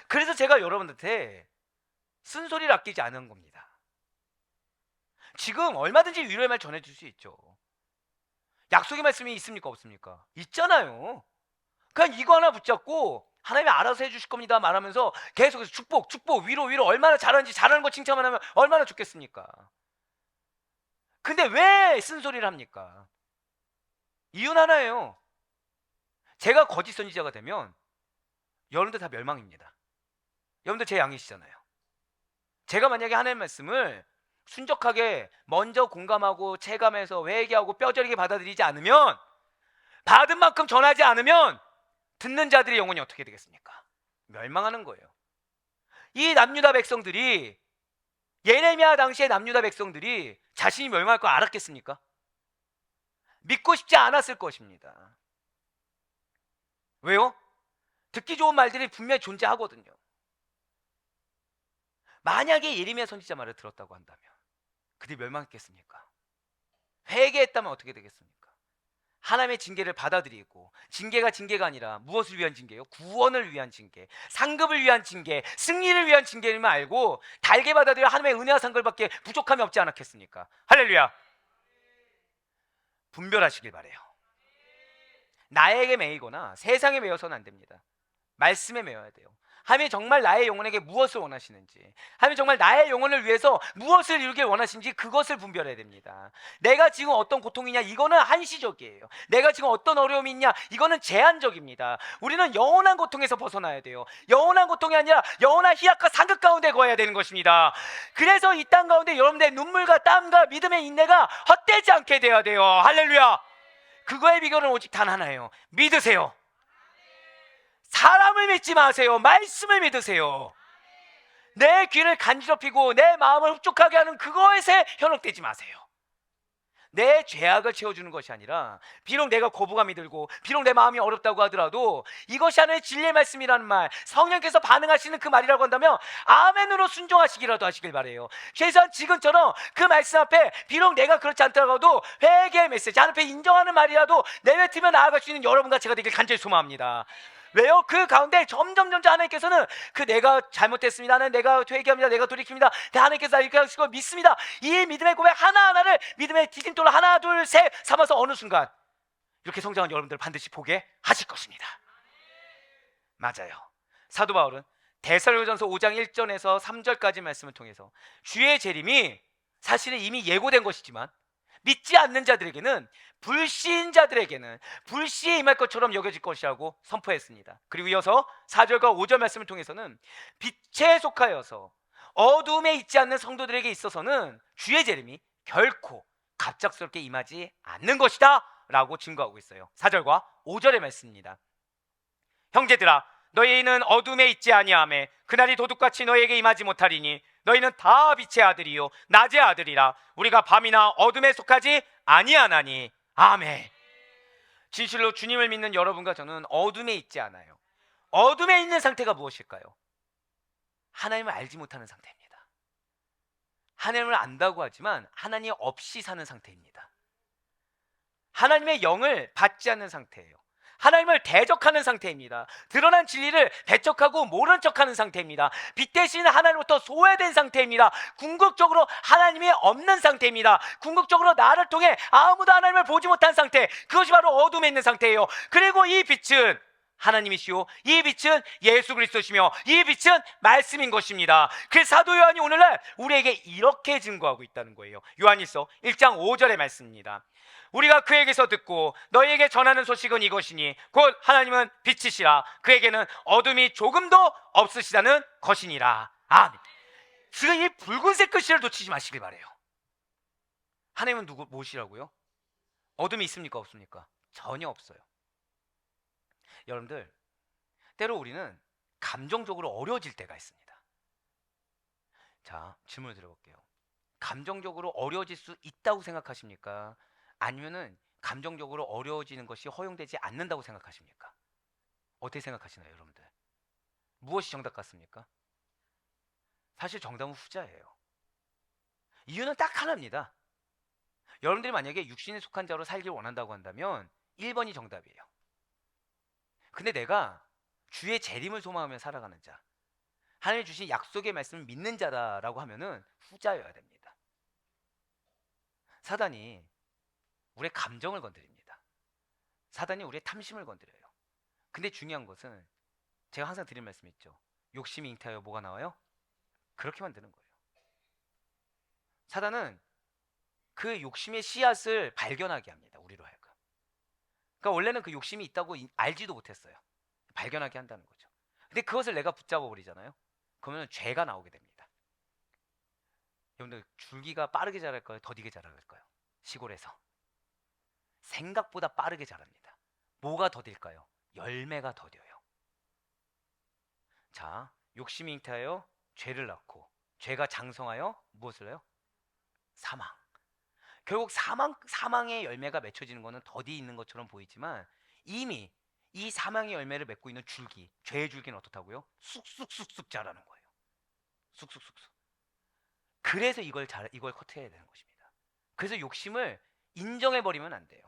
그래서 제가 여러분들한테 쓴소리를 아끼지 않은 겁니다. 지금 얼마든지 위로의 말 전해줄 수 있죠. 약속의 말씀이 있습니까 없습니까? 있잖아요. 그냥 이거 하나 붙잡고 하나님이 알아서 해주실 겁니다 말하면서 계속해서 축복 위로 얼마나 잘하는지, 잘하는 거 칭찬만 하면 얼마나 좋겠습니까? 근데 왜 쓴소리를 합니까? 이유는 하나예요. 제가 거짓 선지자가 되면 여러분들 다 멸망입니다. 여러분들 제 양이시잖아요. 제가 만약에 하나님의 말씀을 순적하게 먼저 공감하고 체감해서 회개하고 뼈저리게 받아들이지 않으면, 받은 만큼 전하지 않으면 듣는 자들의 영혼이 어떻게 되겠습니까? 멸망하는 거예요. 이 남유다 백성들이, 예레미야 당시의 남유다 백성들이 자신이 멸망할 걸 알았겠습니까? 믿고 싶지 않았을 것입니다. 왜요? 듣기 좋은 말들이 분명히 존재하거든요. 만약에 예레미야 선지자 말을 들었다고 한다면 그들이 멸망했겠습니까? 회개했다면 어떻게 되겠습니까? 하나님의 징계를 받아들이고, 징계가 징계가 아니라 무엇을 위한 징계요? 구원을 위한 징계, 상급을 위한 징계, 승리를 위한 징계임을 알고 달게 받아들여 하나님의 은혜와 상급밖에 부족함이 없지 않았겠습니까? 할렐루야. 분별하시길 바래요. 나에게 매이거나 세상에 매여서는 안 됩니다. 말씀에 매여야 돼요. 하나님이 정말 나의 영혼에게 무엇을 원하시는지, 하나님이 정말 나의 영혼을 위해서 무엇을 이루길 원하시는지 그것을 분별해야 됩니다. 내가 지금 어떤 고통이냐, 이거는 한시적이에요. 내가 지금 어떤 어려움이 있냐, 이거는 제한적입니다. 우리는 영원한 고통에서 벗어나야 돼요. 영원한 고통이 아니라 영원한 희락과 상급 가운데 거해야 되는 것입니다. 그래서 이 땅 가운데 여러분들의 눈물과 땀과 믿음의 인내가 헛되지 않게 되어야 돼요. 할렐루야. 그거의 비결은 오직 단 하나예요. 믿으세요. 사람을 믿지 마세요. 말씀을 믿으세요. 내 귀를 간지럽히고 내 마음을 흡족하게 하는 그것에 현혹되지 마세요. 내 죄악을 채워주는 것이 아니라, 비록 내가 거부감이 들고 비록 내 마음이 어렵다고 하더라도 이것이 하나님의 진리의 말씀이라는 말, 성령께서 반응하시는 그 말이라고 한다면 아멘으로 순종하시기라도 하시길 바래요. 최소한 지금처럼 그 말씀 앞에 비록 내가 그렇지 않더라도 회개의 메시지, 하나님 앞에 인정하는 말이라도 내뱉으며 나아갈 수 있는 여러분과 제가 되길 간절히 소망합니다. 왜요? 그 가운데 점점 하나님께서는 그 내가 잘못했습니다, 내가 회개합니다, 내가 돌이킵니다, 하나님께서 나 이렇게 하시고 믿습니다, 이 믿음의 고백 하나하나를 믿음의 디딤돌로 하나 둘 셋 삼아서 어느 순간 이렇게 성장한 여러분들 반드시 보게 하실 것입니다. 맞아요. 사도 바울은 데살로니가전서 5장 1절에서 3절까지 말씀을 통해서 주의 재림이 사실은 이미 예고된 것이지만 믿지 않는 자들에게는, 불신자들에게는 불시에 임할 것처럼 여겨질 것이라고 선포했습니다. 그리고 이어서 4절과 5절 말씀을 통해서는 빛에 속하여서 어두움에 있지 않는 성도들에게 있어서는 주의 재림이 결코 갑작스럽게 임하지 않는 것이다 라고 증거하고 있어요. 4절과 5절의 말씀입니다. 형제들아, 너희는 어둠에 있지 아니하매 그날이 도둑같이 너희에게 임하지 못하리니 너희는 다 빛의 아들이요 낮의 아들이라. 우리가 밤이나 어둠에 속하지 아니하나니. 아멘. 진실로 주님을 믿는 여러분과 저는 어둠에 있지 않아요. 어둠에 있는 상태가 무엇일까요? 하나님을 알지 못하는 상태입니다. 하나님을 안다고 하지만 하나님 없이 사는 상태입니다. 하나님의 영을 받지 않는 상태예요. 하나님을 대적하는 상태입니다. 드러난 진리를 배척하고 모른 척하는 상태입니다. 빛 대신 하나님부터 소외된 상태입니다. 궁극적으로 하나님이 없는 상태입니다. 궁극적으로 나를 통해 아무도 하나님을 보지 못한 상태, 그것이 바로 어둠에 있는 상태예요. 그리고 이 빛은 하나님이시오, 이 빛은 예수 그리스도시며 이 빛은 말씀인 것입니다. 그래서 사도 요한이 오늘날 우리에게 이렇게 증거하고 있다는 거예요. 요한일서 1장 5절의 말씀입니다. 우리가 그에게서 듣고 너희에게 전하는 소식은 이것이니 곧 하나님은 빛이시라 그에게는 어둠이 조금도 없으시다는 것이니라. 아멘. 지금 이 붉은색 글씨를 놓치지 마시길 바래요. 하나님은 무엇이라고요? 어둠이 있습니까 없습니까? 전혀 없어요. 여러분들, 때로 우리는 감정적으로 어려워질 때가 있습니다. 자, 질문을 드려볼게요. 감정적으로 어려워질 수 있다고 생각하십니까? 아니면은 감정적으로 어려워지는 것이 허용되지 않는다고 생각하십니까? 어떻게 생각하시나요, 여러분들? 무엇이 정답 같습니까? 사실 정답은 후자예요. 이유는 딱 하나입니다. 여러분들이 만약에 육신에 속한 자로 살길 원한다고 한다면 1번이 정답이에요. 근데 내가 주의 재림을 소망하며 살아가는 자, 하나님이 주신 약속의 말씀을 믿는 자다라고 하면은 후자여야 됩니다. 사단이 우리의 감정을 건드립니다. 사단이 우리의 탐심을 건드려요. 근데 중요한 것은 제가 항상 드리는 말씀 있죠. 욕심이 잉태하여 뭐가 나와요? 그렇게 만드는 거예요. 사단은 그 욕심의 씨앗을 발견하게 합니다. 우리로 하여금. 그러니까 원래는 그 욕심이 있다고 알지도 못했어요. 발견하게 한다는 거죠. 근데 그것을 내가 붙잡아 버리잖아요. 그러면 죄가 나오게 됩니다. 여러분들, 줄기가 빠르게 자랄까요? 더디게 자랄까요? 시골에서 생각보다 빠르게 자랍니다. 뭐가 더딜까요? 열매가 더뎌요. 자, 욕심이 잉태하여 죄를 낳고 죄가 장성하여 무엇을 해요? 사망. 결국 사망의 열매가 맺혀지는 것은 더디 있는 것처럼 보이지만 이미 이 사망의 열매를 맺고 있는 줄기, 죄의 줄기는 어떻다고요? 쑥쑥쑥쑥 자라는 거예요. 쑥쑥쑥쑥. 그래서 이걸 커트해야 되는 것입니다. 그래서 욕심을 인정해 버리면 안 돼요.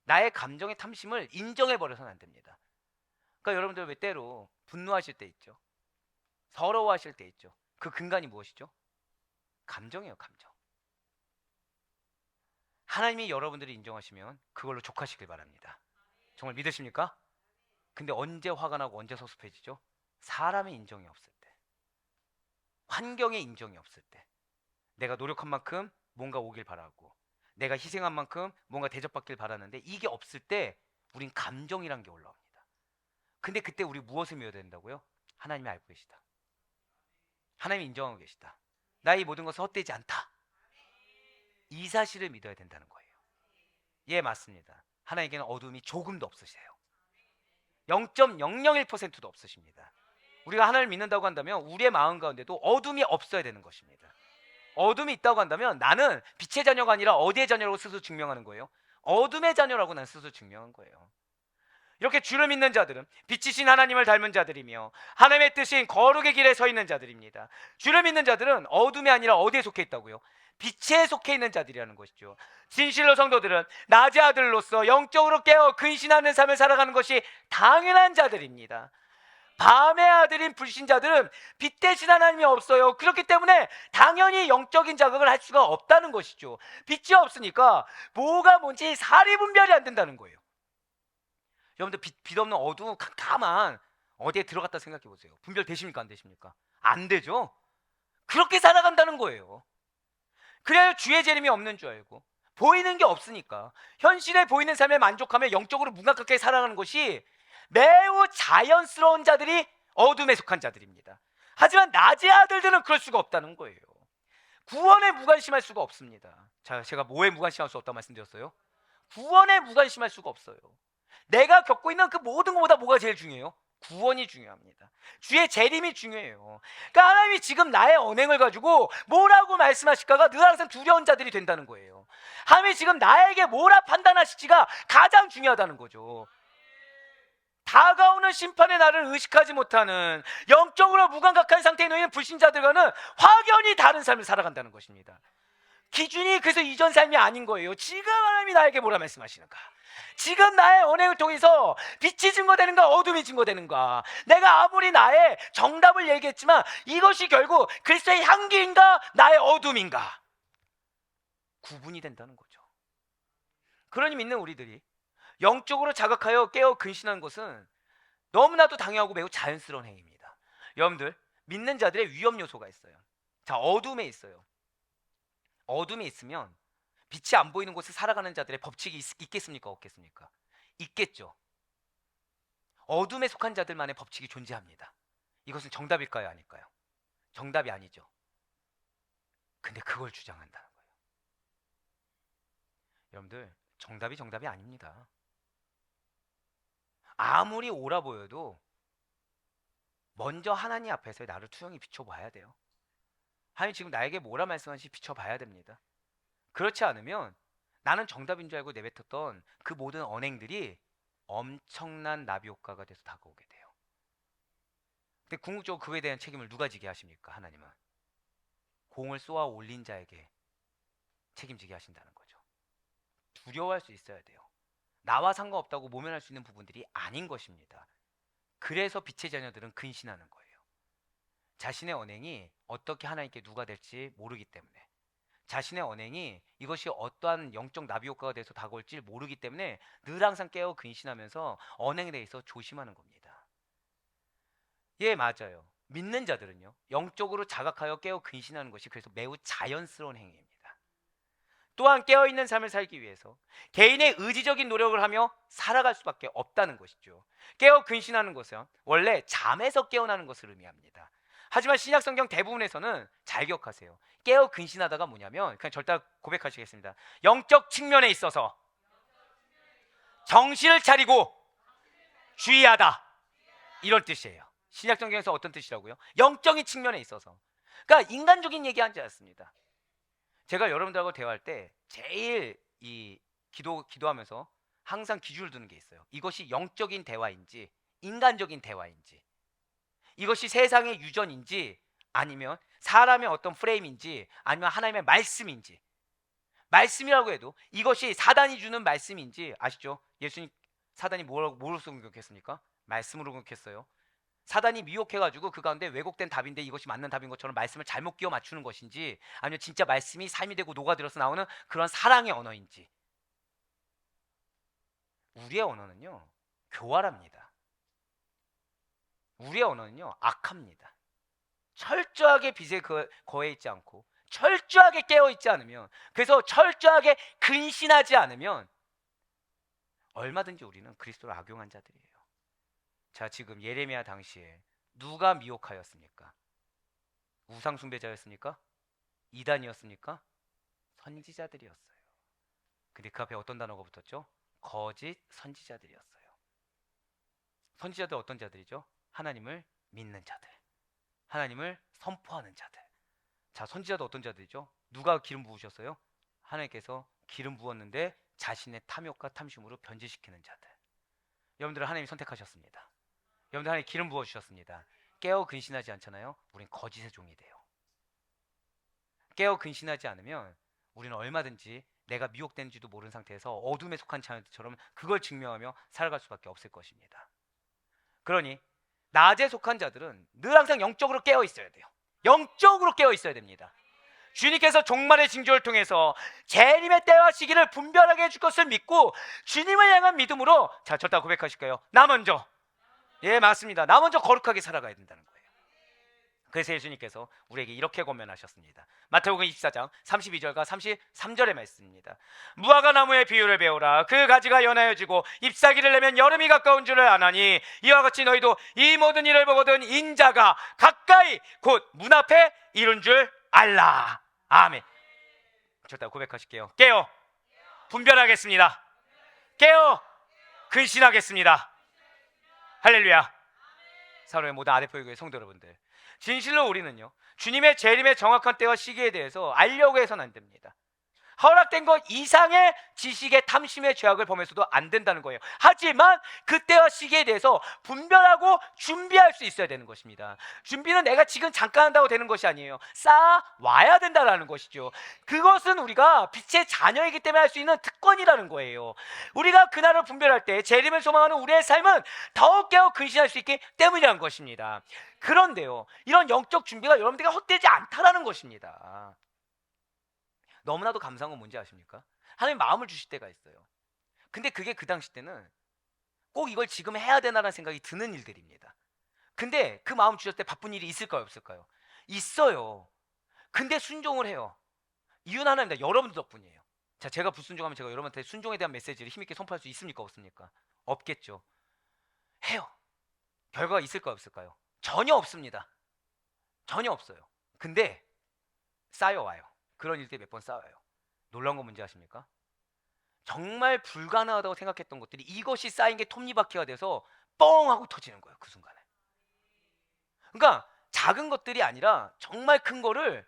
나의 감정의 탐심을 인정해 버려서는 안 됩니다. 그러니까 여러분들 왜 때로 분노하실 때 있죠? 서러워하실 때 있죠? 그 근간이 무엇이죠? 감정이에요, 감정. 하나님이 여러분들이 인정하시면 그걸로 족하시길 바랍니다. 정말 믿으십니까? 근데 언제 화가 나고 언제 섭섭해지죠? 사람의 인정이 없을 때, 환경의 인정이 없을 때, 내가 노력한 만큼 뭔가 오길 바라고, 내가 희생한 만큼 뭔가 대접받길 바라는데 이게 없을 때 우린 감정이란 게 올라옵니다. 근데 그때 우리 무엇을 믿어야 된다고요? 하나님이 알고 계시다. 하나님이 인정하고 계시다. 나의 모든 것은 헛되지 않다. 이 사실을 믿어야 된다는 거예요. 예, 맞습니다. 하나님께는 어둠이 조금도 없으세요. 0.001%도 없으십니다. 우리가 하나님을 믿는다고 한다면 우리의 마음 가운데도 어둠이 없어야 되는 것입니다. 어둠이 있다고 한다면 나는 빛의 자녀가 아니라 어디의 자녀라고 스스로 증명하는 거예요? 어둠의 자녀라고 난 스스로 증명한 거예요. 이렇게 주를 믿는 자들은 빛이신 하나님을 닮은 자들이며 하나님의 뜻인 거룩의 길에 서 있는 자들입니다. 주를 믿는 자들은 어둠이 아니라 어디에 속해 있다고요? 빛에 속해 있는 자들이라는 것이죠. 진실로 성도들은 낮의 아들로서 영적으로 깨어 근신하는 삶을 살아가는 것이 당연한 자들입니다. 밤의 아들인 불신자들은 빛 대신 하나님이 없어요. 그렇기 때문에 당연히 영적인 자극을 할 수가 없다는 것이죠. 빛이 없으니까 뭐가 뭔지 사리분별이 안 된다는 거예요. 여러분들 빛 없는 어두운 캄캄한 어디에 들어갔다 생각해 보세요. 분별 되십니까? 안 되십니까? 안 되죠. 그렇게 살아간다는 거예요. 그래야 주의 재림이 없는 줄 알고 보이는 게 없으니까 현실에 보이는 삶에 만족하며 영적으로 무감각하게 살아가는 것이 매우 자연스러운 자들이 어둠에 속한 자들입니다. 하지만 낮의 아들들은 그럴 수가 없다는 거예요. 구원에 무관심할 수가 없습니다. 자, 제가 뭐에 무관심할 수 없다고 말씀드렸어요? 구원에 무관심할 수가 없어요. 내가 겪고 있는 그 모든 것보다 뭐가 제일 중요해요? 구원이 중요합니다. 주의 재림이 중요해요. 그러니까 하나님이 지금 나의 언행을 가지고 뭐라고 말씀하실까가 늘 항상 두려운 자들이 된다는 거예요. 하나님이 지금 나에게 뭐라 판단하실지가 가장 중요하다는 거죠. 다가오는 심판의 날을 의식하지 못하는 영적으로 무감각한 상태에 놓인 불신자들과는 확연히 다른 삶을 살아간다는 것입니다. 기준이 그래서 이전 삶이 아닌 거예요. 지금 하나님이 나에게 뭐라 말씀하시는가? 지금 나의 언행을 통해서 빛이 증거되는가 어둠이 증거되는가? 내가 아무리 나의 정답을 얘기했지만 이것이 결국 그리스도의 향기인가 나의 어둠인가? 구분이 된다는 거죠. 그러니 믿는 우리들이 영적으로 자각하여 깨어 근신하는 것은 너무나도 당연하고 매우 자연스러운 행위입니다. 여러분들 믿는 자들의 위험 요소가 있어요. 자, 어둠에 있어요. 어둠이 있으면 빛이 안 보이는 곳에 살아가는 자들의 법칙이 있겠습니까? 없겠습니까? 있겠죠. 어둠에 속한 자들만의 법칙이 존재합니다. 이것은 정답일까요? 아닐까요? 정답이 아니죠. 근데 그걸 주장한다는 거예요. 여러분들 정답이 아닙니다. 아무리 옳아 보여도 먼저 하나님 앞에서 나를 투영히 비춰봐야 돼요. 하나님 지금 나에게 뭐라 말씀하시는지 비춰봐야 됩니다. 그렇지 않으면 나는 정답인 줄 알고 내뱉었던 그 모든 언행들이 엄청난 나비 효과가 돼서 다가오게 돼요. 근데 궁극적으로 그에 대한 책임을 누가 지게 하십니까? 하나님은 공을 쏘아 올린 자에게 책임지게 하신다는 거죠. 두려워할 수 있어야 돼요. 나와 상관없다고 모면할 수 있는 부분들이 아닌 것입니다. 그래서 빛의 자녀들은 근신하는 거예요. 자신의 언행이 어떻게 하나님께 누가 될지 모르기 때문에, 자신의 언행이 이것이 어떠한 영적 나비 효과가 돼서 다가올지 모르기 때문에 늘 항상 깨어 근신하면서 언행에 대해서 조심하는 겁니다. 예, 맞아요. 믿는 자들은요, 영적으로 자각하여 깨어 근신하는 것이 그래서 매우 자연스러운 행위입니다. 또한 깨어있는 삶을 살기 위해서 개인의 의지적인 노력을 하며 살아갈 수밖에 없다는 것이죠. 깨어 근신하는 것은 원래 잠에서 깨어나는 것을 의미합니다. 하지만 신약성경 대부분에서는 잘 기억하세요. 깨어 근신하다가 뭐냐면 그냥 절대 고백하시겠습니다. 영적 측면에 있어서 정신을 차리고 주의하다, 이런 뜻이에요. 신약성경에서 어떤 뜻이라고요? 영적인 측면에 있어서. 그러니까 인간적인 얘기 하지 않습니다. 제가 여러분들하고 대화할 때 제일 이 기도하면서 항상 기준을 두는 게 있어요. 이것이 영적인 대화인지 인간적인 대화인지, 이것이 세상의 유전인지 아니면 사람의 어떤 프레임인지 아니면 하나님의 말씀인지. 말씀이라고 해도 이것이 사단이 주는 말씀인지 아시죠? 예수님 사단이 뭐로서 공격했습니까? 말씀으로 공격했어요. 사단이 미혹해가지고 그 가운데 왜곡된 답인데 이것이 맞는 답인 것처럼 말씀을 잘못 끼워 맞추는 것인지 아니면 진짜 말씀이 삶이 되고 녹아들어서 나오는 그런 사랑의 언어인지. 우리의 언어는요 교활합니다. 우리의 언어는요 악합니다. 철저하게 빛에 거해 있지 않고 철저하게 깨어 있지 않으면, 그래서 철저하게 근신하지 않으면 얼마든지 우리는 그리스도를 악용한 자들이에요. 자, 지금 예레미야 당시에 누가 미혹하였습니까? 우상 숭배자였습니까? 이단이었습니까? 선지자들이었어요. 근데 그 앞에 어떤 단어가 붙었죠? 거짓 선지자들이었어요. 선지자들 어떤 자들이죠? 하나님을 믿는 자들, 하나님을 선포하는 자들. 자, 선지자도 어떤 자들이죠? 누가 기름 부으셨어요? 하나님께서 기름 부었는데 자신의 탐욕과 탐심으로 변질시키는 자들. 여러분들은 하나님이 선택하셨습니다. 여러분들 하나님 기름 부어주셨습니다. 깨어 근신하지 않잖아요? 우린 거짓의 종이 돼요. 깨어 근신하지 않으면 우리는 얼마든지 내가 미혹된지도 모르는 상태에서 어둠에 속한 자들처럼 그걸 증명하며 살아갈 수밖에 없을 것입니다. 그러니 낮에 속한 자들은 늘 항상 영적으로 깨어 있어야 돼요. 영적으로 깨어 있어야 됩니다. 주님께서 종말의 징조를 통해서 재림의 때와 시기를 분별하게 해줄 것을 믿고 주님을 향한 믿음으로, 자, 절대 고백하실까요? 나 먼저. 예, 맞습니다. 나 먼저 거룩하게 살아가야 된다는 거예요. 그래서 예수님께서 우리에게 이렇게 권면하셨습니다. 마태복음 24장 32절과 33절의 말씀입니다. 무화과 나무의 비유를 배우라. 그 가지가 연하여지고 잎사귀를 내면 여름이 가까운 줄을 아나니 이와 같이 너희도 이 모든 일을 보거든 인자가 가까이 곧 문 앞에 이른 줄 알라. 아멘. 절대 고백하실게요. 깨어 분별하겠습니다. 깨어 근신하겠습니다. 할렐루야. 사랑의 모든 아데포교회 성도 여러분들, 진실로 우리는요 주님의 재림의 정확한 때와 시기에 대해서 알려고 해서는 안 됩니다. 허락된 것 이상의 지식의 탐심의 죄악을 범해서도 안 된다는 거예요. 하지만 그때와 시기에 대해서 분별하고 준비할 수 있어야 되는 것입니다. 준비는 내가 지금 잠깐 한다고 되는 것이 아니에요. 쌓아와야 된다는 것이죠. 그것은 우리가 빛의 자녀이기 때문에 할 수 있는 특권이라는 거예요. 우리가 그날을 분별할 때 재림을 소망하는 우리의 삶은 더욱 깨어 근신할 수 있기 때문이라는 것입니다. 그런데요, 이런 영적 준비가 여러분들에게 헛되지 않다라는 것입니다. 너무나도 감사한 건 뭔지 아십니까? 하나님 마음을 주실 때가 있어요. 근데 그게 그 당시 때는 꼭 이걸 지금 해야 되나라는 생각이 드는 일들입니다. 근데 그 마음 주셨을 때 바쁜 일이 있을까요, 없을까요? 있어요. 근데 순종을 해요. 이유는 하나입니다. 여러분들 덕분이에요. 자, 제가 불순종하면 제가 여러분한테 순종에 대한 메시지를 힘있게 선포할 수 있습니까, 없습니까? 없겠죠. 해요. 결과가 있을까요, 없을까요? 전혀 없습니다. 전혀 없어요. 근데 쌓여와요. 그런 일들이 몇 번 쌓여요. 놀라운 건 뭔지 아십니까? 정말 불가능하다고 생각했던 것들이 이것이 쌓인 게 톱니바퀴가 돼서 뻥 하고 터지는 거예요, 그 순간에. 그러니까 작은 것들이 아니라 정말 큰 거를,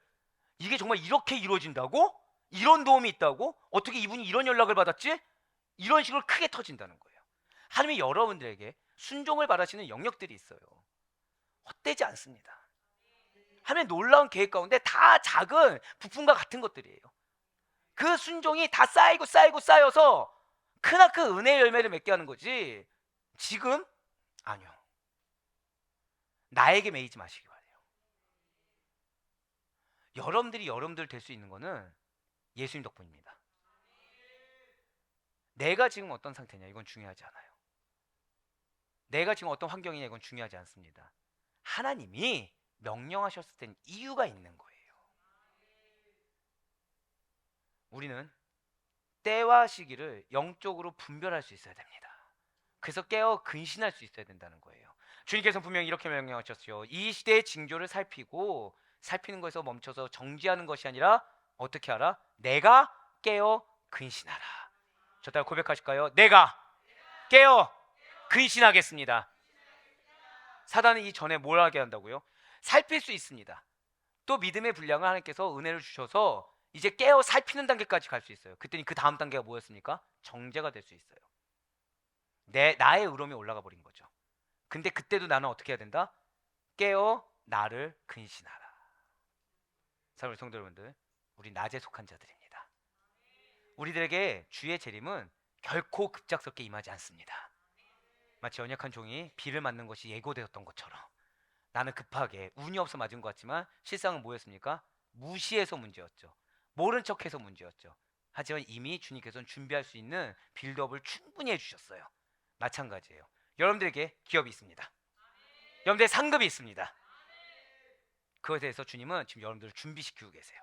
이게 정말 이렇게 이루어진다고? 이런 도움이 있다고? 어떻게 이분이 이런 연락을 받았지? 이런 식으로 크게 터진다는 거예요. 하나님이 여러분들에게 순종을 바라시는 영역들이 있어요. 헛되지 않습니다. 하나님의 놀라운 계획 가운데 다 작은 부품과 같은 것들이에요. 그 순종이 다 쌓이고 쌓이고 쌓여서 크나큰 은혜의 열매를 맺게 하는 거지, 지금? 아니요. 나에게 매이지 마시기 바래요. 여러분들이 여러분들 될 수 있는 거는 예수님 덕분입니다. 내가 지금 어떤 상태냐, 이건 중요하지 않아요. 내가 지금 어떤 환경이냐, 이건 중요하지 않습니다. 하나님이 명령하셨을 땐 이유가 있는 거예요. 우리는 때와 시기를 영적으로 분별할 수 있어야 됩니다. 그래서 깨어 근신할 수 있어야 된다는 거예요. 주님께서 분명히 이렇게 명령하셨죠. 이 시대의 징조를 살피고, 살피는 것에서 멈춰서 정지하는 것이 아니라 어떻게 하라? 내가 깨어 근신하라. 저 따라 고백하실까요? 내가 깨어 근신하겠습니다. 사단은 이 전에 뭘 하게 한다고요? 살필 수 있습니다. 또 믿음의 분량을 하나님께서 은혜를 주셔서 이제 깨어 살피는 단계까지 갈 수 있어요. 그랬더니 그 다음 단계가 뭐였습니까? 정죄가 될 수 있어요. 나의 의로움이 올라가 버린 거죠. 근데 그때도 나는 어떻게 해야 된다? 깨어 나를 근신하라. 사랑하는 성도 여러분들, 우리 낮에 속한 자들입니다. 우리들에게 주의 재림은 결코 급작스럽게 임하지 않습니다. 마치 연약한 종이 비를 맞는 것이 예고되었던 것처럼 나는 급하게 운이 없어 맞은 것 같지만 실상은 뭐였습니까? 무시해서 문제였죠. 모른 척해서 문제였죠. 하지만 이미 주님께서는 준비할 수 있는 빌드업을 충분히 해주셨어요. 마찬가지예요. 여러분들에게 기업이 있습니다. 여러분들의 상급이 있습니다. 그것에 대해서 주님은 지금 여러분들을 준비시키고 계세요.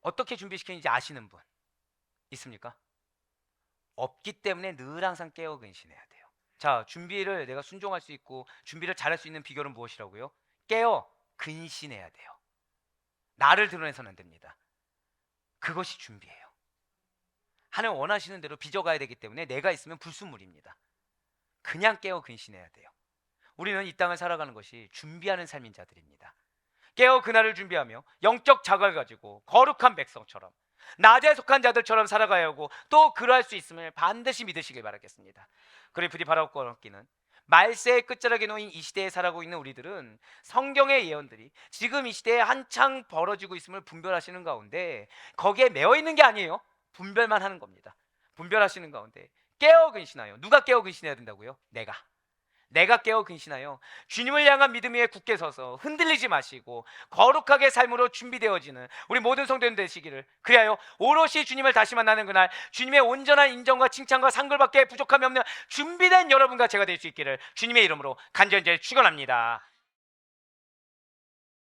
어떻게 준비시키는지 아시는 분 있습니까? 없기 때문에 늘 항상 깨어 근신해야 돼요. 자, 준비를 내가 순종할 수 있고 준비를 잘할 수 있는 비결은 무엇이라고요? 깨어 근신해야 돼요. 나를 드러내서는 안 됩니다. 그것이 준비예요. 하나님 원하시는 대로 빚어가야 되기 때문에 내가 있으면 불순물입니다. 그냥 깨어 근신해야 돼요. 우리는 이 땅을 살아가는 것이 준비하는 삶인 자들입니다. 깨어 그날을 준비하며 영적 자각을 가지고 거룩한 백성처럼 낮에 속한 자들처럼 살아가야 하고 또 그러할 수 있음을 반드시 믿으시길 바라겠습니다. 그리 부디 바라고 얻기는 말세의 끝자락에 놓인 이 시대에 살아가고 있는 우리들은 성경의 예언들이 지금 이 시대에 한창 벌어지고 있음을 분별하시는 가운데 거기에 매여 있는 게 아니에요. 분별만 하는 겁니다. 분별하시는 가운데 깨어 근신하여, 누가 깨어 근신해야 된다고요? 내가 깨어 근신하여 주님을 향한 믿음 위에 굳게 서서 흔들리지 마시고 거룩하게 삶으로 준비되어지는 우리 모든 성도님 되시기를, 그리하여 오롯이 주님을 다시 만나는 그날 주님의 온전한 인정과 칭찬과 상글밖에 부족함이 없는 준비된 여러분과 제가 될 수 있기를 주님의 이름으로 간절히 축원합니다.